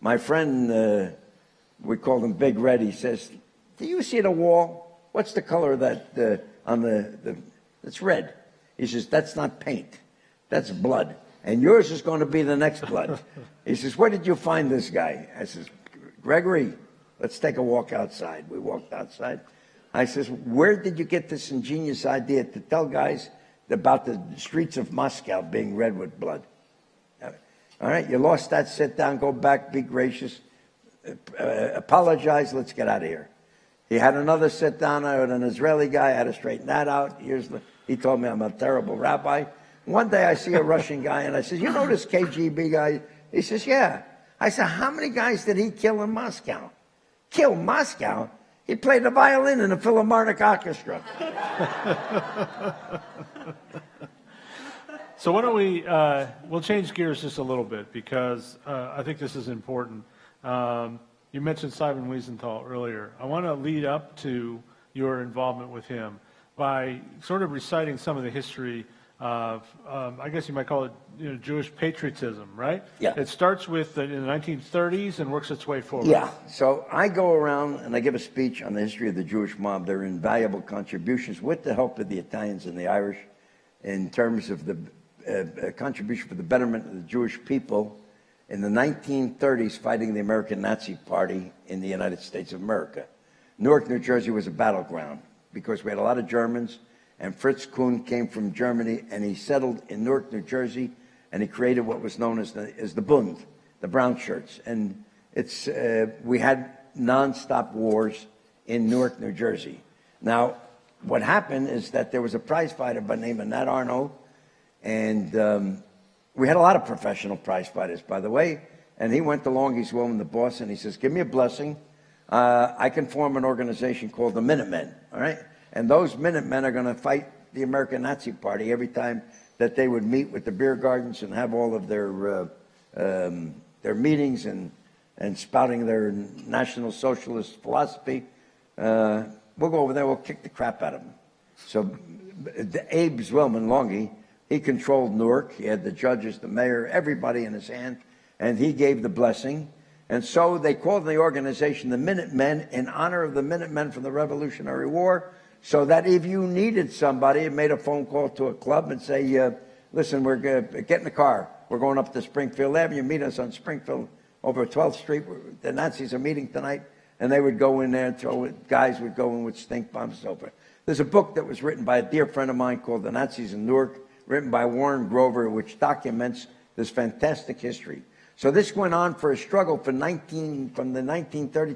My friend, we call him Big Red, he says, do you see the wall? What's the color of that it's red. He says, that's not paint. That's blood. And yours is going to be the next blood. He says, where did you find this guy? I says, Gregory, let's take a walk outside. We walked outside. I says, where did you get this ingenious idea to tell guys about the streets of Moscow being red with blood? All right, you lost that. Sit down, go back, be gracious, apologize, let's get out of here. He had another sit down with an Israeli guy. I had to straighten that out. He told me I'm a terrible rabbi. One day I see a Russian guy, and I said, you know this KGB guy? He says, yeah. I said, how many guys did he kill in Moscow? Kill Moscow? He played the violin in a Philharmonic orchestra. So why don't we'll change gears just a little bit, because I think this is important. You mentioned Simon Wiesenthal earlier. I want to lead up to your involvement with him by sort of reciting some of the history of, I guess you might call it, Jewish patriotism, right? Yeah. It starts with in the 1930s and works its way forward. Yeah. So I go around and I give a speech on the history of the Jewish mob. Their invaluable contributions, with the help of the Italians and the Irish, in terms of the contribution for the betterment of the Jewish people in the 1930s, fighting the American Nazi Party in the United States of America. Newark, New Jersey was a battleground because we had a lot of Germans, and Fritz Kuhn came from Germany, and he settled in Newark, New Jersey, and he created what was known as the Bund, the brown shirts. And we had nonstop wars in Newark, New Jersey. Now, what happened is that there was a prize fighter by the name of Nat Arno, and we had a lot of professional prize fighters, by the way, and he went along, he's willing the boss, and he says, give me a blessing. I can form an organization called the Minutemen, all right? And those Minutemen are going to fight the American Nazi Party every time that they would meet with the beer gardens and have all of their meetings and spouting their National Socialist philosophy. We'll go over there, we'll kick the crap out of them. So Abe Zwillman Longy, he controlled Newark. He had the judges, the mayor, everybody in his hand, and he gave the blessing. And so they called the organization the Minutemen in honor of the Minutemen from the Revolutionary War, so that if you needed somebody, made a phone call to a club and say, listen, we're get in the car. We're going up to Springfield Avenue. Meet us on Springfield over 12th Street. The Nazis are meeting tonight. And they would go in there and throw it. Guys would go in with stink bombs and so forth. There's a book that was written by a dear friend of mine called The Nazis in Newark, written by Warren Grover, which documents this fantastic history. So this went on for a struggle from the 1930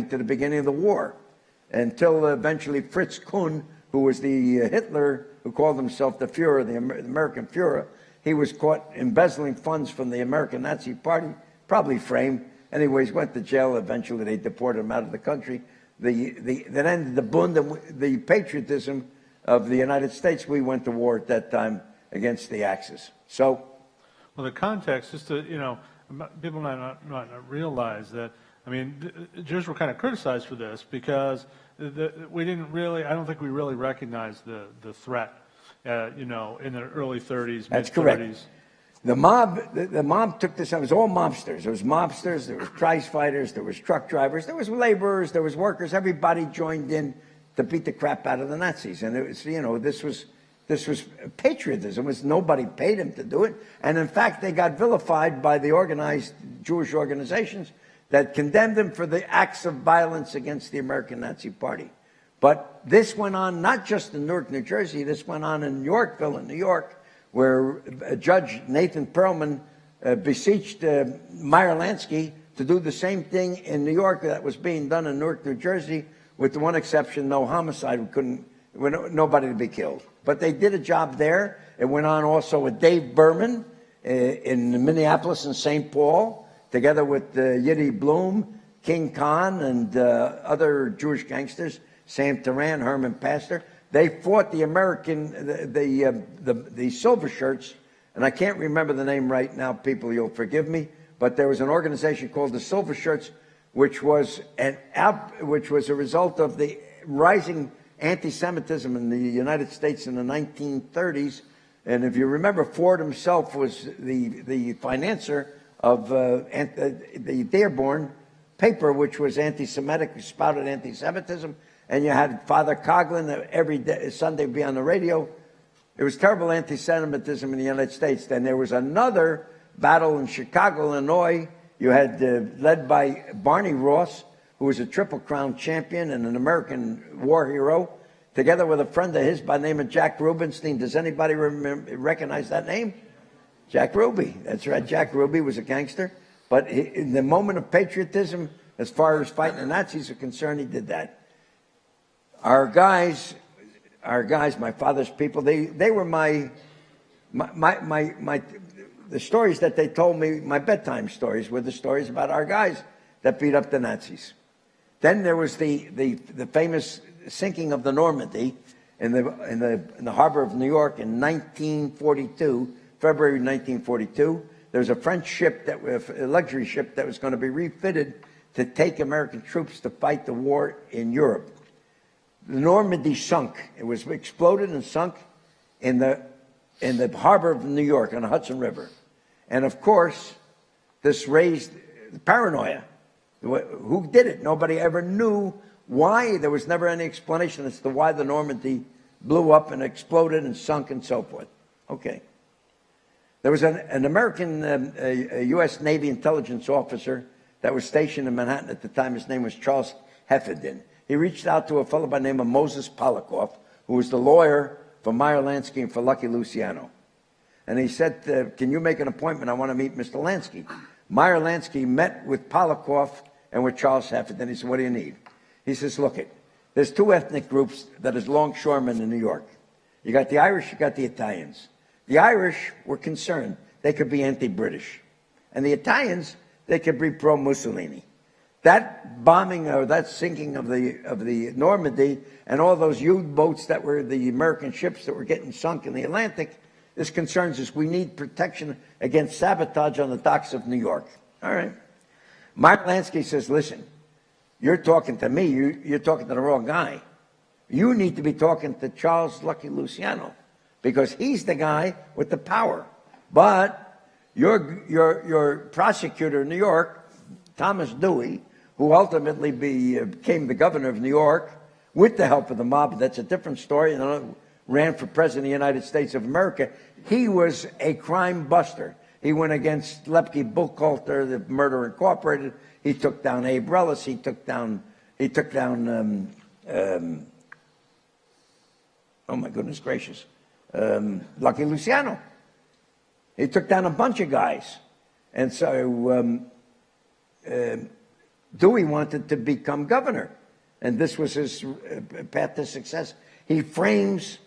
to the beginning of the war, until eventually Fritz Kuhn, who was the Hitler, who called himself the Führer, the American Führer, he was caught embezzling funds from the American Nazi Party, probably framed. Anyways, went to jail. Eventually, they deported him out of the country. That ended the Bund, the patriotism of the United States. We went to war at that time against the Axis. So, well, the context, just to, people might not realize that, I mean, the Jews were kind of criticized for this because we didn't really, I don't think we really recognized the threat, in the early 30s, that's mid-30s. correct. The mob took this. It was all mobsters. There was mobsters. There was prize fighters. There was truck drivers. There was laborers. There was workers. Everybody joined in to beat the crap out of the Nazis. And it was, this was patriotism. It was, nobody paid them to do it. And in fact, they got vilified by the organized Jewish organizations that condemned them for the acts of violence against the American Nazi Party. But this went on not just in Newark, New Jersey. This went on in Yorkville, in New York, where Judge Nathan Perlman beseeched Meyer Lansky to do the same thing in New York that was being done in Newark, New Jersey, with the one exception: no homicide. Nobody to be killed. But they did a job there. It went on also with Dave Berman in Minneapolis and St. Paul, together with Yiddy Bloom, King Khan, and other Jewish gangsters, Sam Turan, Herman Pastor. They fought the the silver shirts, and I can't remember the name right now, people, you'll forgive me, but there was an organization called the Silver Shirts, which was a result of the rising anti-Semitism in the United States in the 1930s. And if you remember, Ford himself was the financier of the Dearborn paper, which was anti-Semitic, spouted anti-Semitism. And you had Father Coughlin every day, Sunday be on the radio. It was terrible anti-Semitism in the United States. Then there was another battle in Chicago, Illinois. You had led by Barney Ross, who was a Triple Crown champion and an American war hero, together with a friend of his by the name of Jack Rubenstein. Does anybody recognize that name? Jack Ruby. That's right. Jack Ruby was a gangster. But in the moment of patriotism, as far as fighting the Nazis are concerned, he did that. Our guys, my father's people, they were the stories that they told me, my bedtime stories, were the stories about our guys that beat up the Nazis. Then there was the famous sinking of the Normandy in the harbor of New York in 1942, February 1942. There was a French ship, a luxury ship, that was going to be refitted to take American troops to fight the war in Europe. The Normandy sunk. It was exploded and sunk in the harbor of New York on the Hudson River. And of course, this raised paranoia. Who did it? Nobody ever knew why. There was never any explanation as to why the Normandy blew up and exploded and sunk and so forth. Okay. There was an American U.S. Navy intelligence officer that was stationed in Manhattan at the time. His name was Charles Heffenden. He reached out to a fellow by the name of Moses Polikoff, who was the lawyer for Meyer Lansky and for Lucky Luciano. And he said, can you make an appointment? I want to meet Mr. Lansky. Meyer Lansky met with Polikoff and with Charles Heffenden. He said, what do you need? He says, look, there's two ethnic groups that is longshoremen in New York. You got the Irish, you got the Italians. The Irish were concerned they could be anti-British. And the Italians, they could be pro-Mussolini. That bombing or that sinking of the Normandy and all those U-boats that were the American ships that were getting sunk in the Atlantic, this concerns us. We need protection against sabotage on the docks of New York. All right. Meyer Lansky says, listen, you're talking to me. You're talking to the wrong guy. You need to be talking to Charles Lucky Luciano, because he's the guy with the power. But your prosecutor in New York, Thomas Dewey, who ultimately became the governor of New York with the help of the mob, that's a different story, and ran for president of the United States of America. He was a crime buster. He went against Lepke Buchholter, the Murder Incorporated. He took down Abe Rellis. He took down oh my goodness gracious, Lucky Luciano. He took down a bunch of guys. And so Dewey wanted to become governor. And this was his path to success. He frames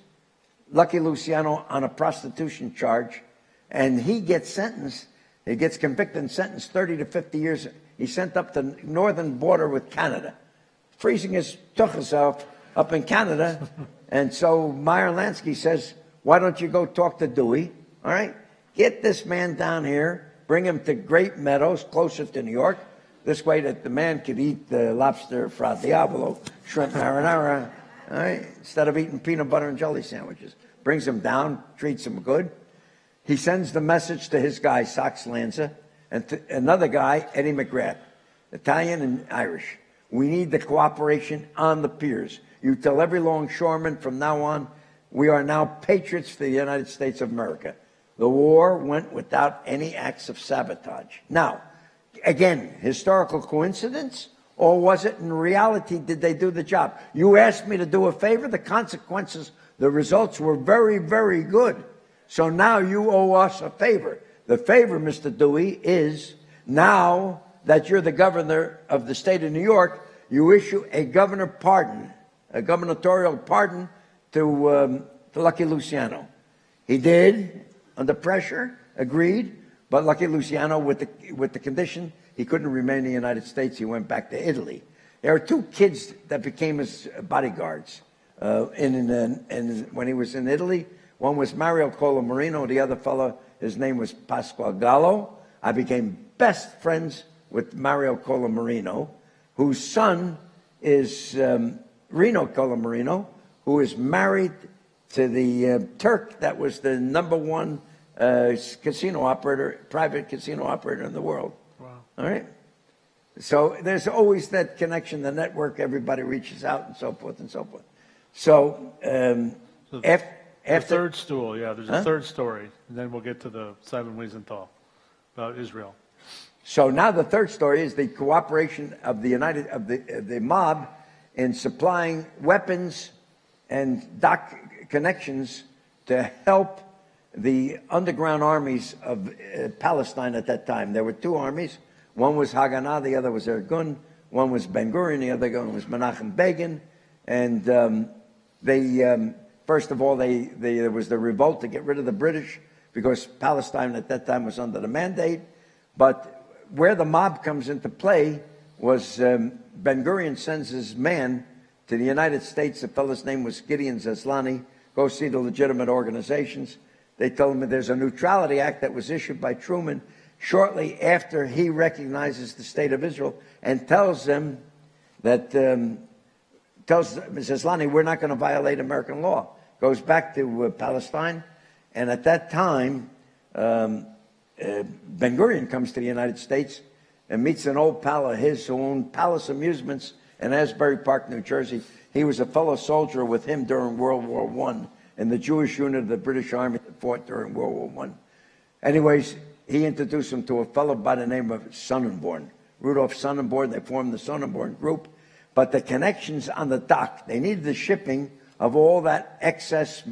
Lucky Luciano on a prostitution charge, and he gets sentenced. He gets convicted and sentenced 30 to 50 years. He's sent up the northern border with Canada, freezing his tuchus off up in Canada. And so Meyer Lansky says, why don't you go talk to Dewey? All right, get this man down here, bring him to Great Meadows, closer to New York. This way that the man could eat the lobster fra diavolo, shrimp marinara, all right, instead of eating peanut butter and jelly sandwiches. Brings him down, treats him good. He sends the message to his guy, Sox Lanza, and to another guy, Eddie McGrath, Italian and Irish. We need the cooperation on the piers. You tell every longshoreman from now on, we are now patriots for the United States of America. The war went without any acts of sabotage. Now, again, historical coincidence Or was it in reality, did they do the job? You asked me to do a favor, the consequences, the results were very, very good. So now you owe us a favor. The favor, Mr. Dewey, is now that you're the governor of the state of New York, you issue a governor pardon, a gubernatorial pardon to Lucky Luciano. He did, under pressure, agreed, but Lucky Luciano, with the condition, he couldn't remain in the United States. He went back to Italy. There are two kids that became his bodyguards when he was in Italy. One was Mario Colamarino. The other fellow, his name was Pasquale Gallo. I became best friends with Mario Colamarino, whose son is Reno Colamarino, who is married to the Turk that was the #1 casino operator, private casino operator in the world. Wow. All right? So there's always that connection, the network, everybody reaches out and so forth and so forth. So, after... The third stool, yeah, there's a third story, and then we'll get to the Simon Wiesenthal about Israel. So now the third story is the cooperation of the mob in supplying weapons and dock connections to help the underground armies of Palestine at that time. There were two armies. One was Haganah, the other was Irgun. One was Ben Gurion, the other one was Menachem Begin. And first of all, there was the revolt to get rid of the British because Palestine at that time was under the mandate. But where the mob comes into play was Ben Gurion sends his man to the United States. The fellow's name was Gideon Zeslani. Go see the legitimate organizations. They told him there's a Neutrality Act that was issued by Truman shortly after he recognizes the state of Israel and tells them that, tells Zeslani, we're not going to violate American law. Goes back to Palestine. And at that time, Ben Gurion comes to the United States and meets an old pal of his who owned Palace Amusements in Asbury Park, New Jersey. He was a fellow soldier with him during World War I in the Jewish unit of the British Army that fought during World War I. Anyways, he introduced him to a fellow by the name of Sonnenborn, Rudolf Sonnenborn. They formed the Sonnenborn group. But the connections on the dock, they needed the shipping of all that excess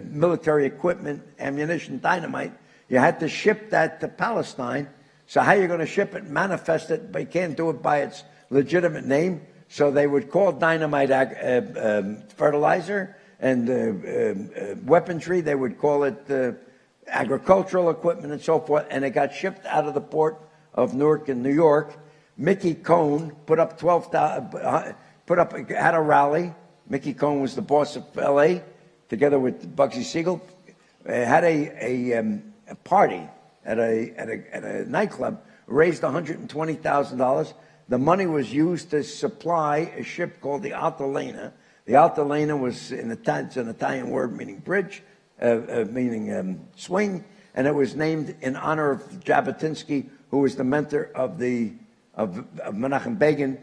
military equipment, ammunition, dynamite. You had to ship that to Palestine. So how are you going to ship it, manifest it, but you can't do it by its legitimate name? So they would call dynamite fertilizer, and weaponry, they would call it agricultural equipment and so forth, and it got shipped out of the port of Newark in New York. Mickey Cohn put up had a rally. Mickey Cohn was the boss of L.A., together with Bugsy Siegel, had a party at a nightclub, raised $120,000. The money was used to supply a ship called the Altalena. The Altalena was it's an Italian word meaning bridge, meaning swing, and it was named in honor of Jabotinsky, who was the mentor of Menachem Begin.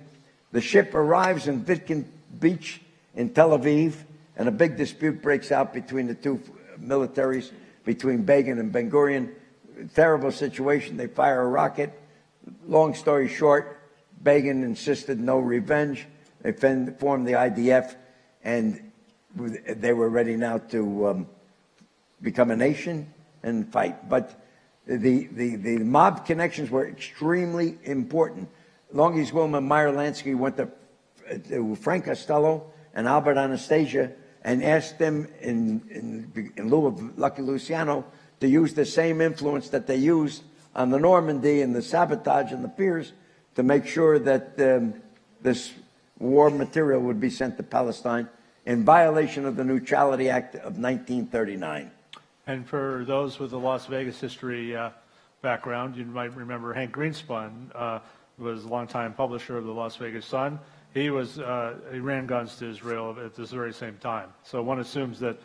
The ship arrives in Vitkin Beach in Tel Aviv, and a big dispute breaks out between the two militaries, between Begin and Ben Gurion. Terrible situation. They fire a rocket. Long story short, Begin insisted no revenge. They formed the IDF, and they were ready now to become a nation and fight. But the mob connections were extremely important. Longys Wilman Meyer Lansky went to Frank Costello and Albert Anastasia and asked them, in lieu of Lucky Luciano, to use the same influence that they used on the Normandy and the sabotage and the piers to make sure that this war material would be sent to Palestine in violation of the Neutrality Act of 1939. And for those with the Las Vegas history background, you might remember Hank Greenspun was a longtime publisher of the Las Vegas Sun. He ran guns to Israel at this very same time. So one assumes that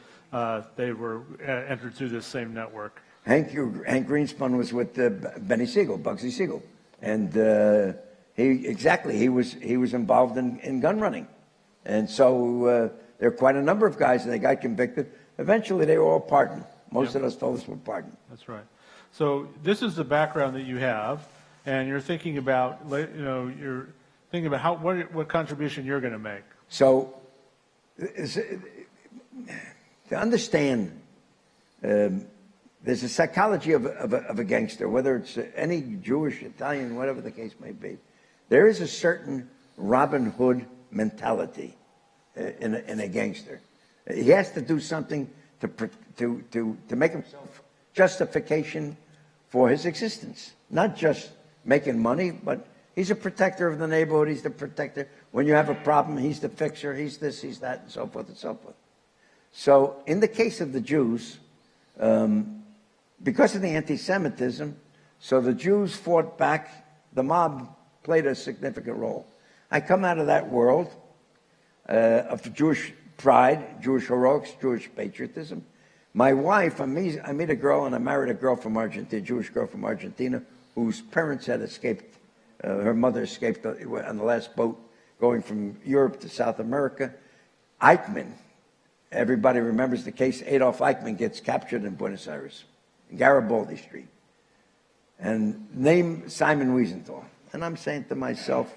they were entered through this same network. Hank Greenspun was with Benny Siegel, Bugsy Siegel, and he was involved in gun running, and so there are quite a number of guys that they got convicted. Eventually, they were all pardoned. Most of those fellows were pardoned. That's right. So this is the background that you have, and you're thinking about, you're thinking about what contribution you're going to make. So, to understand, there's a psychology of a gangster, whether it's any Jewish, Italian, whatever the case may be. There is a certain Robin Hood mentality in a gangster. He has to do something to make himself justification for his existence. Not just making money, but he's a protector of the neighborhood. He's the protector. When you have a problem, he's the fixer. He's this, he's that, and so forth and so forth. So in the case of the Jews, because of the anti-Semitism, so the Jews fought back. The mob played a significant role. I come out of that world of Jewish pride, Jewish heroics, Jewish patriotism. My wife, I meet a girl, and I married a girl from Argentina, a Jewish girl from Argentina, whose parents had escaped. Her mother escaped on the last boat going from Europe to South America. Eichmann, everybody remembers the case. Adolf Eichmann gets captured in Buenos Aires, in Garibaldi Street, and named Simon Wiesenthal. And I'm saying to myself,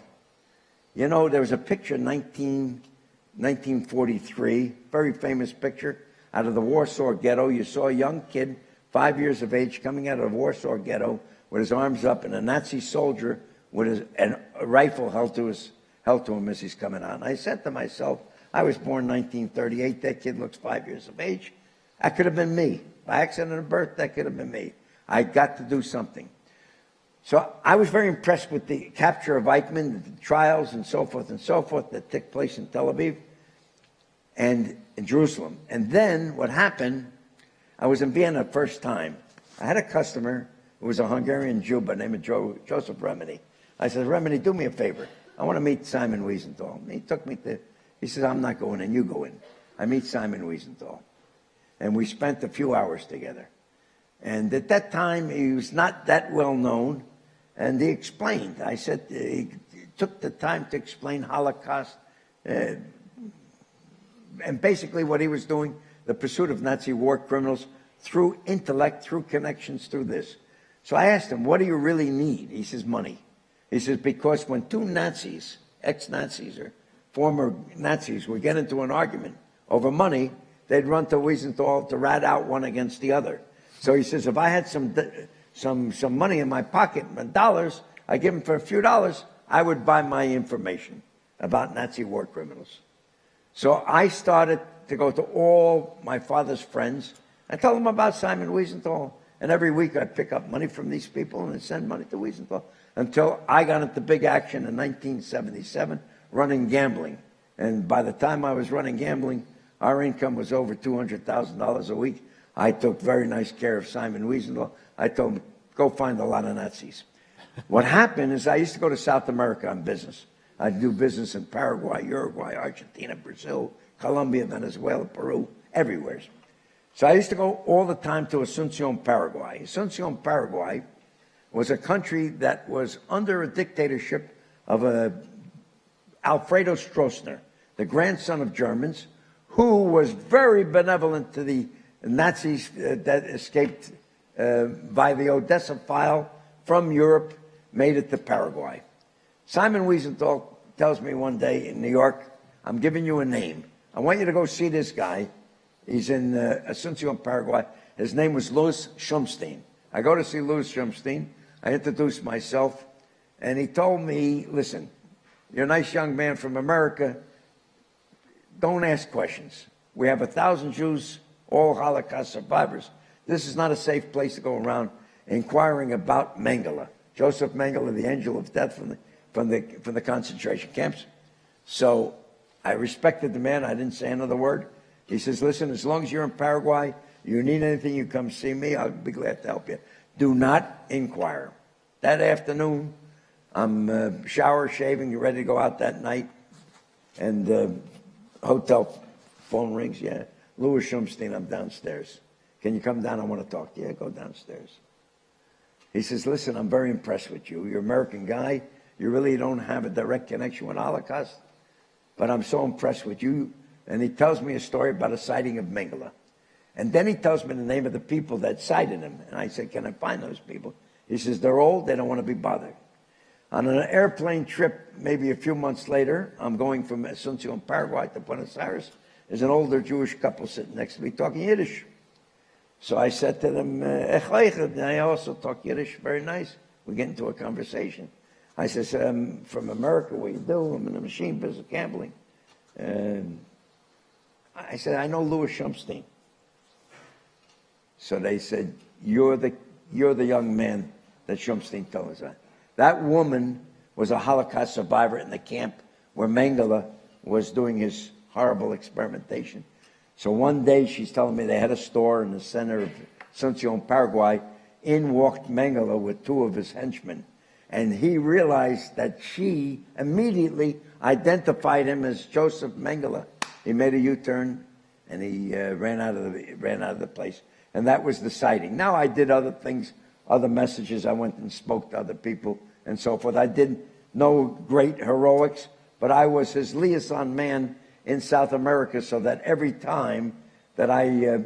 you know, there was a picture, 1943, very famous picture, out of the Warsaw Ghetto. You saw a young kid, 5 years of age, coming out of the Warsaw Ghetto with his arms up, and a Nazi soldier with a rifle held to him as he's coming out. And I said to myself, I was born 1938. That kid looks 5 years of age. That could have been me. By accident of birth, that could have been me. I got to do something. So I was very impressed with the capture of Eichmann, the trials and so forth that took place in Tel Aviv and in Jerusalem. And then what happened, I was in Vienna the first time. I had a customer who was a Hungarian Jew by the name of Joseph Remini. I said, Remini, do me a favor. I want to meet Simon Wiesenthal. And he took me he says, I'm not going in, you go in. I meet Simon Wiesenthal. And we spent a few hours together. And at that time, he was not that well known. And he explained. I said, he took the time to explain Holocaust. And basically what he was doing, the pursuit of Nazi war criminals through intellect, through connections, through this. So I asked him, what do you really need? He says, money. He says, because when two Nazis, ex-Nazis or former Nazis would get into an argument over money, they'd run to Wiesenthal to rat out one against the other. So he says, if I had some money in my pocket, dollars, I give him for a few dollars, I would buy my information about Nazi war criminals. So I started to go to all my father's friends and tell them about Simon Wiesenthal. And every week I'd pick up money from these people and I'd send money to Wiesenthal until I got into big action in 1977, running gambling. And by the time I was running gambling, our income was over $200,000 a week. I took very nice care of Simon Wiesenthal. I told him, go find a lot of Nazis. What happened is I used to go to South America on business. I'd do business in Paraguay, Uruguay, Argentina, Brazil, Colombia, Venezuela, Peru, everywhere. So I used to go all the time to Asunción, Paraguay. Asunción, Paraguay was a country that was under a dictatorship of Alfredo Stroessner, the grandson of Germans, who was very benevolent to the Nazis that escaped by the Odessa file from Europe, made it to Paraguay. Simon Wiesenthal tells me one day in New York, I'm giving you a name. I want you to go see this guy. He's in Asunción, Paraguay. His name was Louis Schumstein. I go to see Louis Schumstein. I introduced myself, and he told me, listen, you're a nice young man from America. Don't ask questions. We have 1,000 Jews, all Holocaust survivors. This is not a safe place to go around inquiring about Mengele, Joseph Mengele, the angel of death from the concentration camps. So I respected the man. I didn't say another word. He says, listen, as long as you're in Paraguay, you need anything, you come see me. I'll be glad to help you. Do not inquire. That afternoon, I'm shower, shaving, you ready to go out that night, and hotel phone rings. Yeah, Louis Schumstein, I'm downstairs. Can you come down? I want to talk to you. Go downstairs. He says, listen, I'm very impressed with you. You're an American guy. You really don't have a direct connection with Holocaust, but I'm so impressed with you. And he tells me a story about a sighting of Mengele. And then he tells me the name of the people that sighted him. And I said, can I find those people? He says, they're old, they don't want to be bothered. On an airplane trip, maybe a few months later, I'm going from Asunción, Paraguay to Buenos Aires. There's an older Jewish couple sitting next to me talking Yiddish. So I said to them, I also talk Yiddish, very nice. We get into a conversation. I said, I'm from America, what do you do? I'm in the machine business, gambling. I said, I know Louis Shumstein. So they said, you're the young man that Shumstein told us that. That woman was a Holocaust survivor in the camp where Mengele was doing his horrible experimentation. So one day she's telling me they had a store in the center of Asunción, Paraguay. In walked Mengele with two of his henchmen. And he realized that she immediately identified him as Joseph Mengele. He made a U-turn and he ran out of the place. And that was the sighting. Now I did other things, other messages. I went and spoke to other people and so forth. I did no great heroics, but I was his liaison man in South America, so that every time that I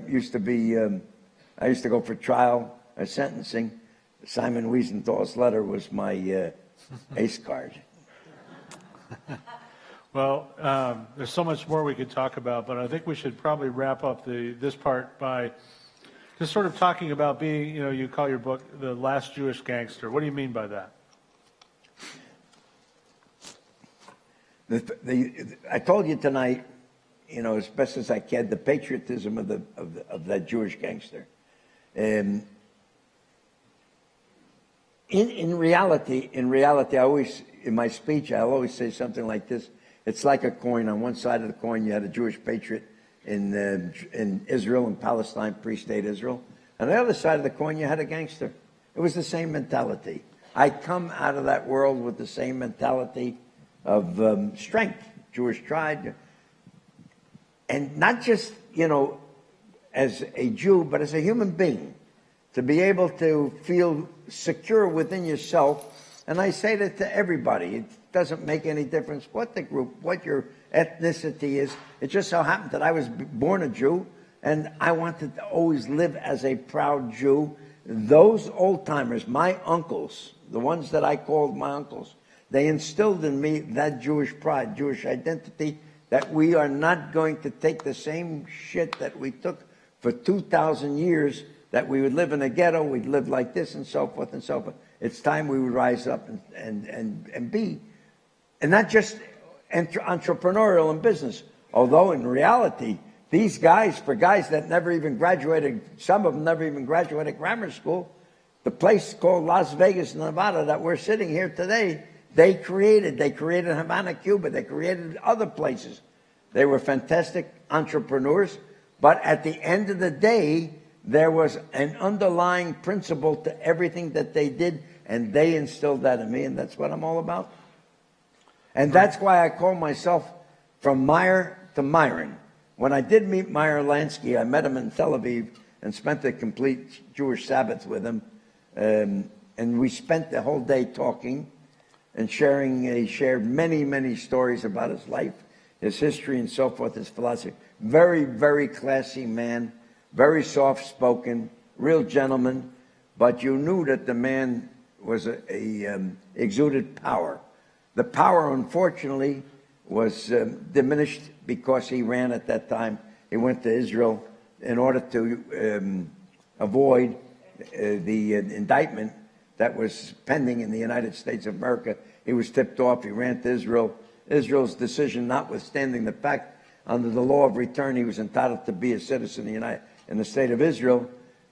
used to go for trial or sentencing, Simon Wiesenthal's letter was my ace card. Well, there's so much more we could talk about, but I think we should probably wrap up this part by just sort of talking about being, you call your book The Last Jewish Gangster. What do you mean by that? I told you tonight, as best as I can, the patriotism of that Jewish gangster. In reality, I always, in my speech, I'll always say something like this. It's like a coin. On one side of the coin, you had a Jewish patriot in Israel and Palestine, pre-state Israel. On the other side of the coin, you had a gangster. It was the same mentality. I come out of that world with the same mentality of strength, Jewish pride, and not just, as a Jew, but as a human being, to be able to feel secure within yourself. And I say that to everybody. It doesn't make any difference what the group, what your ethnicity is. It just so happened that I was born a Jew, and I wanted to always live as a proud Jew. Those old-timers, my uncles, the ones that I called my uncles, they instilled in me that Jewish pride, Jewish identity, that we are not going to take the same shit that we took for 2,000 years, that we would live in a ghetto, we'd live like this, and so forth and so forth. It's time we would rise up and be, and not just entrepreneurial and business. Although in reality, these guys, for guys that never even graduated, some of them never even graduated grammar school, the place called Las Vegas, Nevada, that we're sitting here today, they created Havana, Cuba. They created other places. They were fantastic entrepreneurs. But at the end of the day, there was an underlying principle to everything that they did, and they instilled that in me, and that's what I'm all about. And that's why I call myself from Meyer to Myron. When I did meet Meyer Lansky, I met him in Tel Aviv and spent a complete Jewish Sabbath with him. And we spent the whole day talking and sharing. He shared many, many stories about his life, his history, and so forth, his philosophy. Very, very classy man, very soft-spoken, real gentleman, but you knew that the man was exuded power. The power, unfortunately, was diminished because he ran at that time. He went to Israel in order to avoid the indictment that was pending in the United States of America. He was tipped off. He ran to Israel. Israel's decision, notwithstanding the fact under the law of return he was entitled to be a citizen in the state of Israel,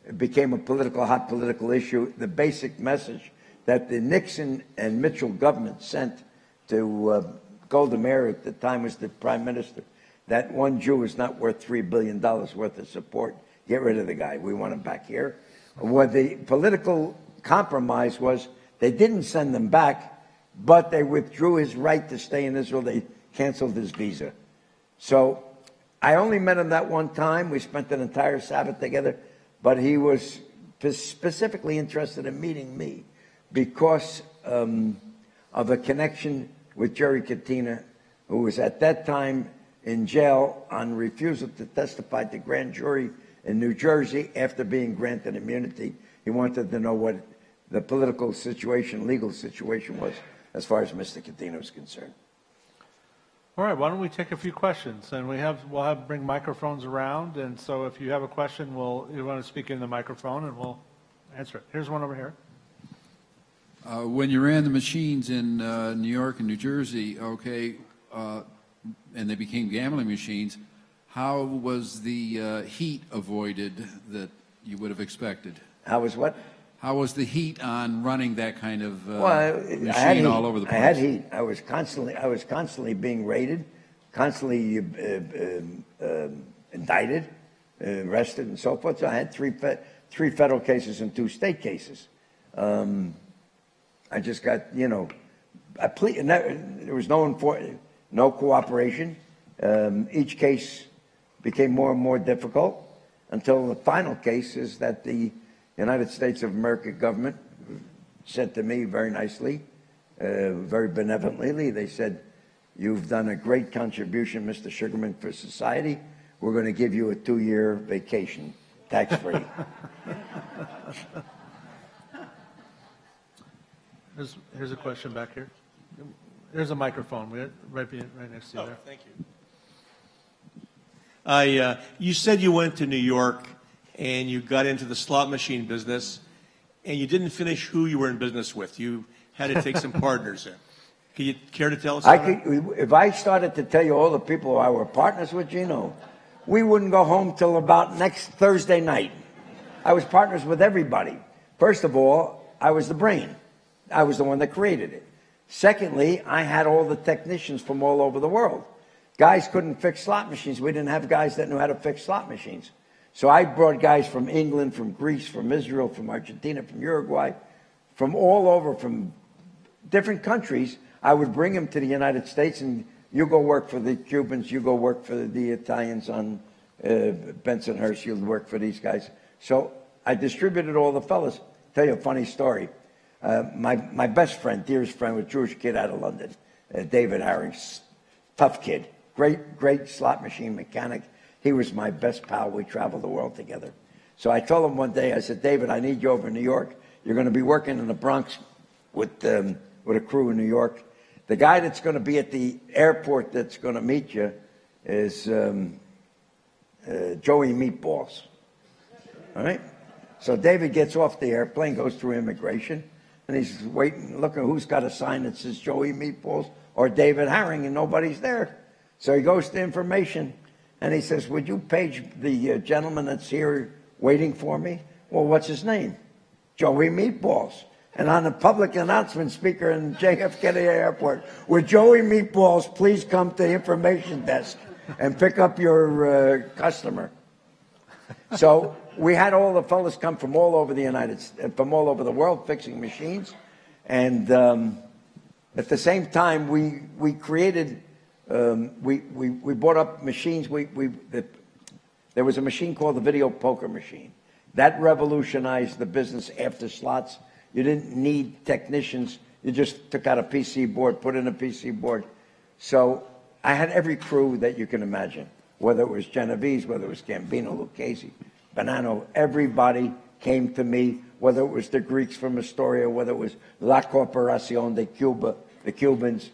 it became a hot political issue. The basic message that the Nixon and Mitchell government sent to Golda Meir at the time was the prime minister, that one Jew is not worth $3 billion worth of support. Get rid of the guy. We want him back here. What the political compromise was, they didn't send him back, but they withdrew his right to stay in Israel. They canceled his visa. So I only met him that one time. We spent an entire Sabbath together, but he was specifically interested in meeting me because of a connection with Jerry Katina, who was at that time in jail on refusal to testify to grand jury in New Jersey after being granted immunity. He wanted to know what the political situation, legal situation was as far as Mr. Catino is concerned. All right, why don't we take a few questions, and we'll bring microphones around, and so if you have a question, you want to speak in the microphone, and we'll answer it. Here's one over here. When you ran the machines in New York and New Jersey, and they became gambling machines, how was the heat avoided that you would have expected? How was what? How was the heat on running that kind of I machine all over the place? I had heat. I was constantly being raided, constantly indicted, arrested, and so forth. So I had three federal cases and 2 state cases. I just got, there was no cooperation. Each case became more and more difficult until the final case is that the United States of America government said to me very nicely, very benevolently, they said, "You've done a great contribution, Mr. Sugerman, for society. We're going to give you a 2-year vacation, tax-free." Here's a question back here. There's a microphone right next to you there. Thank you. You said you went to New York and you got into the slot machine business, and you didn't finish who you were in business with. You had to take some partners in. Can you care to tell us? If I started to tell you all the people I were partners with, Gino, we wouldn't go home till about next Thursday night. I was partners with everybody. First of all, I was the brain. I was the one that created it. Secondly, I had all the technicians from all over the world. Guys couldn't fix slot machines. We didn't have guys that knew how to fix slot machines. So I brought guys from England, from Greece, from Israel, from Argentina, from Uruguay, from all over, from different countries. I would bring them to the United States, and you go work for the Cubans, you go work for the Italians on Bensonhurst, you'll work for these guys. So I distributed all the fellas. Tell you a funny story. My best friend, dearest friend, was a Jewish kid out of London, David Herring, tough kid, great slot machine mechanic. He was my best pal. We traveled the world together. So I told him one day, I said, "David, I need you over in New York. You're going to be working in the Bronx with a crew in New York. The guy that's going to be at the airport that's going to meet you is Joey Meatballs." All right? So David gets off the airplane, goes through immigration, and he's waiting, looking who's got a sign that says Joey Meatballs or David Herring, and nobody's there. So he goes to information, and he says, "Would you page the gentleman that's here waiting for me?" "Well, what's his name?" "Joey Meatballs." And on the public announcement speaker in JF Kennedy Airport, "Would Joey Meatballs please come to the information desk and pick up your customer?" So we had all the fellas come from all over from all over the world fixing machines, and at the same time we created. We bought up machines. There was a machine called the video poker machine. That revolutionized the business after slots. You didn't need technicians. You just took out a PC board, put in a PC board. So I had every crew that you can imagine, whether it was Genovese, whether it was Gambino, Lucchese, Bonanno. Everybody came to me, whether it was the Greeks from Astoria, whether it was La Corporación de Cuba, the Cubans,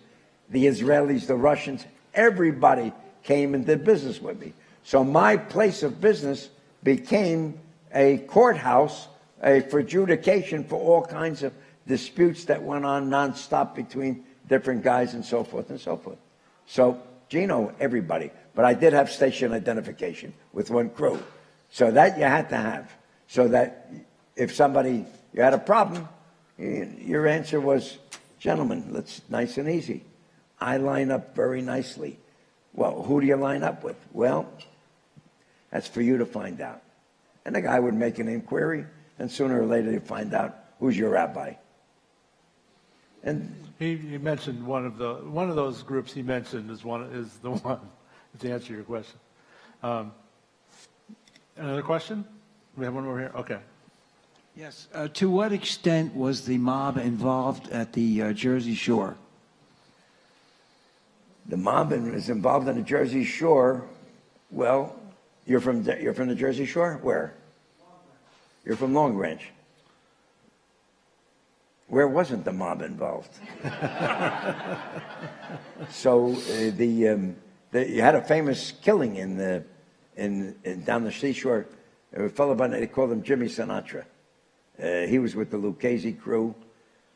the Israelis, the Russians, everybody came and did business with me. So my place of business became a courthouse for adjudication for all kinds of disputes that went on nonstop between different guys and so forth and so forth. So Gino, everybody. But I did have station identification with one crew. So that you had to have. So that if you had a problem, your answer was, "Gentlemen, let's nice and easy. I line up very nicely." "Well, who do you line up with?" "Well, that's for you to find out." And the guy would make an inquiry, and sooner or later you'd find out who's your rabbi. And he mentioned one of those groups he mentioned is the one to answer your question. Another question? We have one over here. Okay. Yes. To what extent was the mob involved at the Jersey Shore? The mob is involved in the Jersey Shore. Well, you're from the Jersey Shore? Where? You're from Long Branch. where wasn't the mob involved? So you had a famous killing in down the seashore. A fellow by the name, they called him Jimmy Sinatra. He was with the Lucchese crew,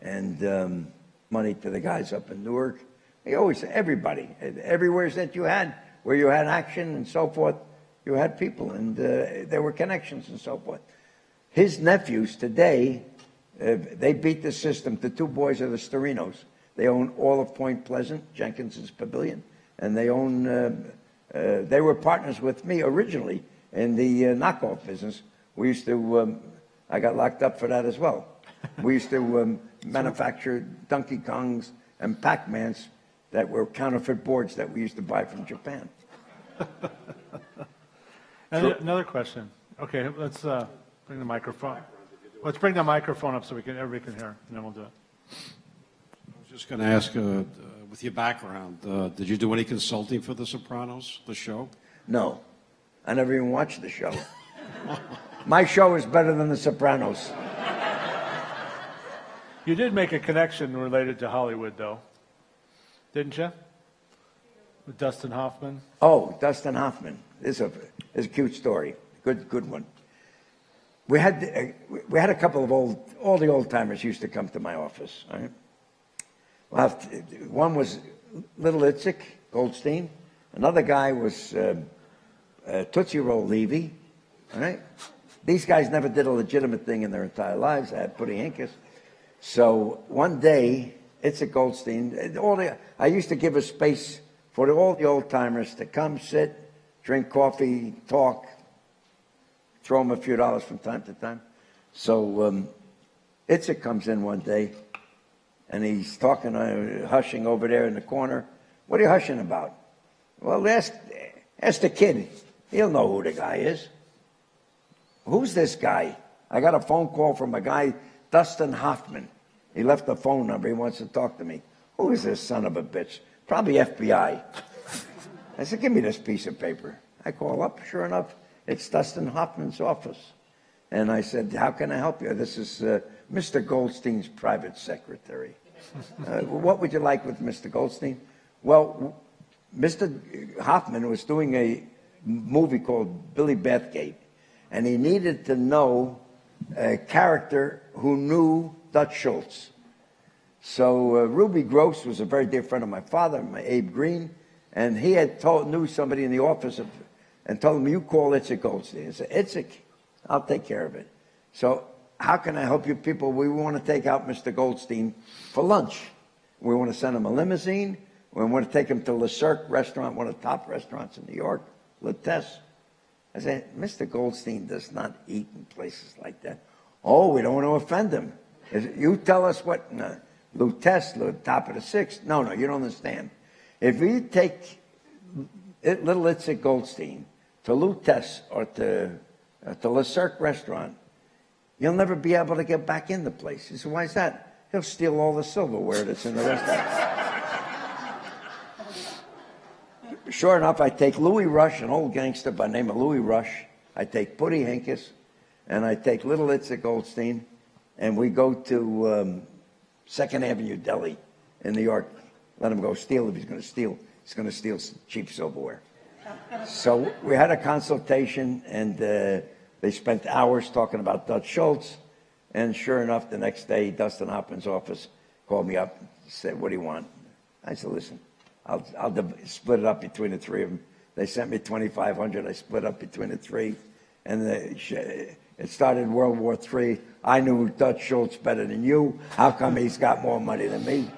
and money to the guys up in Newark. He always, everybody, everywhere that you had, where you had action and so forth, you had people, and there were connections and so forth. His nephews today, they beat the system. The two boys are the Storinos. They own all of Point Pleasant, Jenkins's Pavilion, and they own. They were partners with me originally in the knockoff business. We used to. I got locked up for that as well. We used to manufacture Donkey Kongs and Pac-Mans that were counterfeit boards that we used to buy from Japan. Another question. Okay, let's bring the microphone. Let's bring the microphone up so everybody can hear, and then we'll do it. I was just going to ask, with your background, did you do any consulting for The Sopranos, the show? No, I never even watched the show. My show is better than The Sopranos. You did make a connection related to Hollywood, though, didn't you? With Dustin Hoffman. Oh, Dustin Hoffman. This is a cute story. Good one. We had a couple of all the old timers used to come to my office. Right? Well, one was Little Itzik Goldstein. Another guy was Tootsie Roll Levy. All right? These guys never did a legitimate thing in their entire lives. I had Putty Hinkes. So one day, Itzik Goldstein, I used to give a space for all the old timers to come, sit, drink coffee, talk, throw them a few dollars from time to time. So Itzik comes in one day, and he's talking, hushing over there in the corner. What are you hushing about? Well, ask the kid. He'll know who the guy is. Who's this guy? I got a phone call from a guy, Dustin Hoffman. He left a phone number. He wants to talk to me. Who is this son of a bitch? Probably FBI. I said, give me this piece of paper. I call up. Sure enough, it's Dustin Hoffman's office. And I said, how can I help you? This is Mr. Goldstein's private secretary. What would you like with Mr. Goldstein? Well, Mr. Hoffman was doing a movie called Billy Bathgate, and he needed to know a character who knew Dutch Schultz. So Ruby Gross was a very dear friend of my father, Abe Green, and he had knew somebody in the office and told him, you call Itzik Goldstein. I said, Itzik, I'll take care of it. So how can I help you people? We want to take out Mr. Goldstein for lunch. We want to send him a limousine. We want to take him to Le Cirque restaurant, one of the top restaurants in New York, Lutece. I said, Mr. Goldstein does not eat in places like that. Oh, we don't want to offend him. You tell us what, Lutece, the top of the sixth. No, you don't understand. If you take little Itzik Goldstein to Lutece or to Le Cirque restaurant, you'll never be able to get back in the place. He said, why is that? He'll steal all the silverware that's in the restaurant. Sure enough, I take Louis Rush, an old gangster by the name of Louis Rush. I take Putty Hinkes, and I take little Itzik Goldstein, and we go to 2nd Avenue Deli in New York. Let him go steal if he's going to steal. He's going to steal cheap silverware. So we had a consultation, and they spent hours talking about Dutch Schultz. And sure enough, the next day, Dustin Hoffman's office called me up and said, what do you want? I said, listen, I'll split it up between the three of them. They sent me $2,500. I split up between the three. And it started World War III. I knew Dutch Schultz better than you. How come he's got more money than me?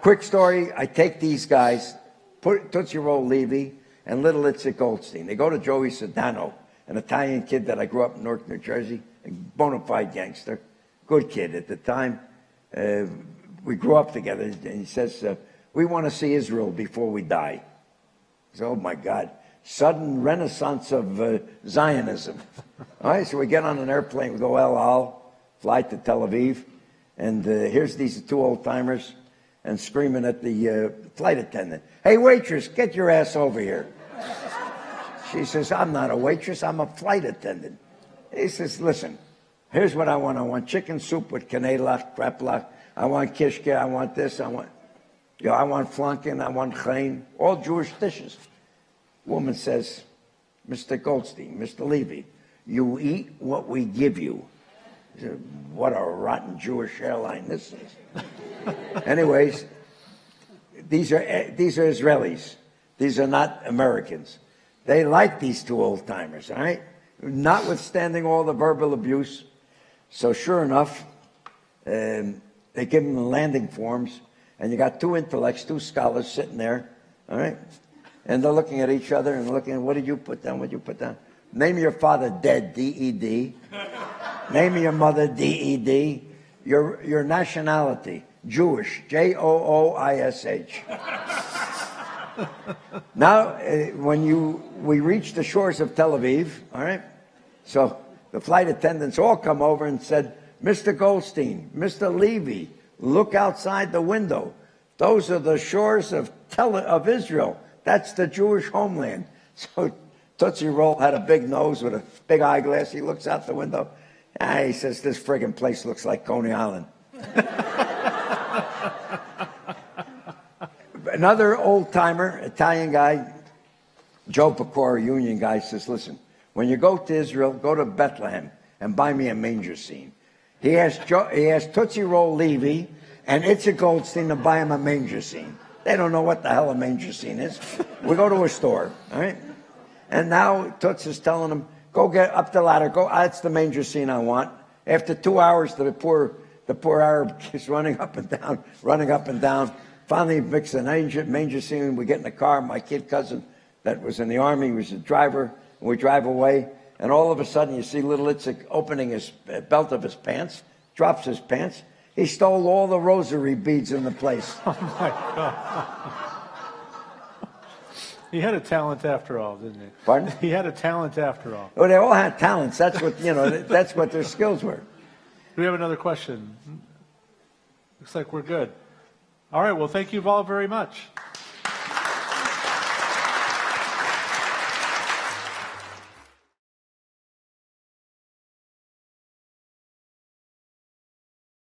Quick story, I take these guys, Tootsie Roll Levy and little Itzik Goldstein. They go to Joey Sedano, an Italian kid that I grew up in Newark, New Jersey, a bona fide gangster, good kid at the time. We grew up together, and he says, we want to see Israel before we die. I said, oh my God, sudden renaissance of Zionism. All right, so we get on an airplane, we go El Al, fly to Tel Aviv, and here's these two old timers and screaming at the flight attendant, hey waitress, get your ass over here. She says, I'm not a waitress, I'm a flight attendant. He says, listen, here's what I want. I want chicken soup with canelach, craplach, I want kishke, I want this, I want flanken, I want chayin, all Jewish dishes. Woman says, Mr. Goldstein, Mr. Levy, you eat what we give you. He said, what a rotten Jewish airline this is. Anyways, these are Israelis. These are not Americans. They like these two old-timers, all right? Notwithstanding all the verbal abuse. So sure enough, they give them the landing forms, and you got two intellects, two scholars sitting there, all right? And they're looking at each other and looking, what did you put down? What did you put down? Name your father dead, D-E-D. Name your mother, D-E-D. Your nationality, Jewish, J-O-O-I-S-H. Now, we reached the shores of Tel Aviv, all right? So the flight attendants all come over and said, Mr. Goldstein, Mr. Levy, look outside the window. Those are the shores of Israel. That's the Jewish homeland. So Tootsie Roll had a big nose with a big eyeglass. He looks out the window. He says, this friggin' place looks like Coney Island. Another old-timer, Italian guy, Joe Pecora, union guy, says, listen, when you go to Israel, go to Bethlehem and buy me a manger scene. He asked Tootsie Roll Levy and Itzik Goldstein to buy him a manger scene. They don't know what the hell a manger scene is. We go to a store, all right? And now Toots is telling him, go get up the ladder. That's the manger scene I want. After 2 hours, the poor Arab is running up and down. Finally, he picks a manger scene. We get in the car. My kid cousin that was in the army was a driver. And we drive away. And all of a sudden, you see little Itzik opening his belt of his pants, drops his pants. He stole all the rosary beads in the place. Oh, my God. He had a talent after all, didn't he? Pardon? He had a talent after all. Well, they all had talents. That's what, that's what their skills were. Do we have another question? Looks like we're good. All right, well, thank you all very much.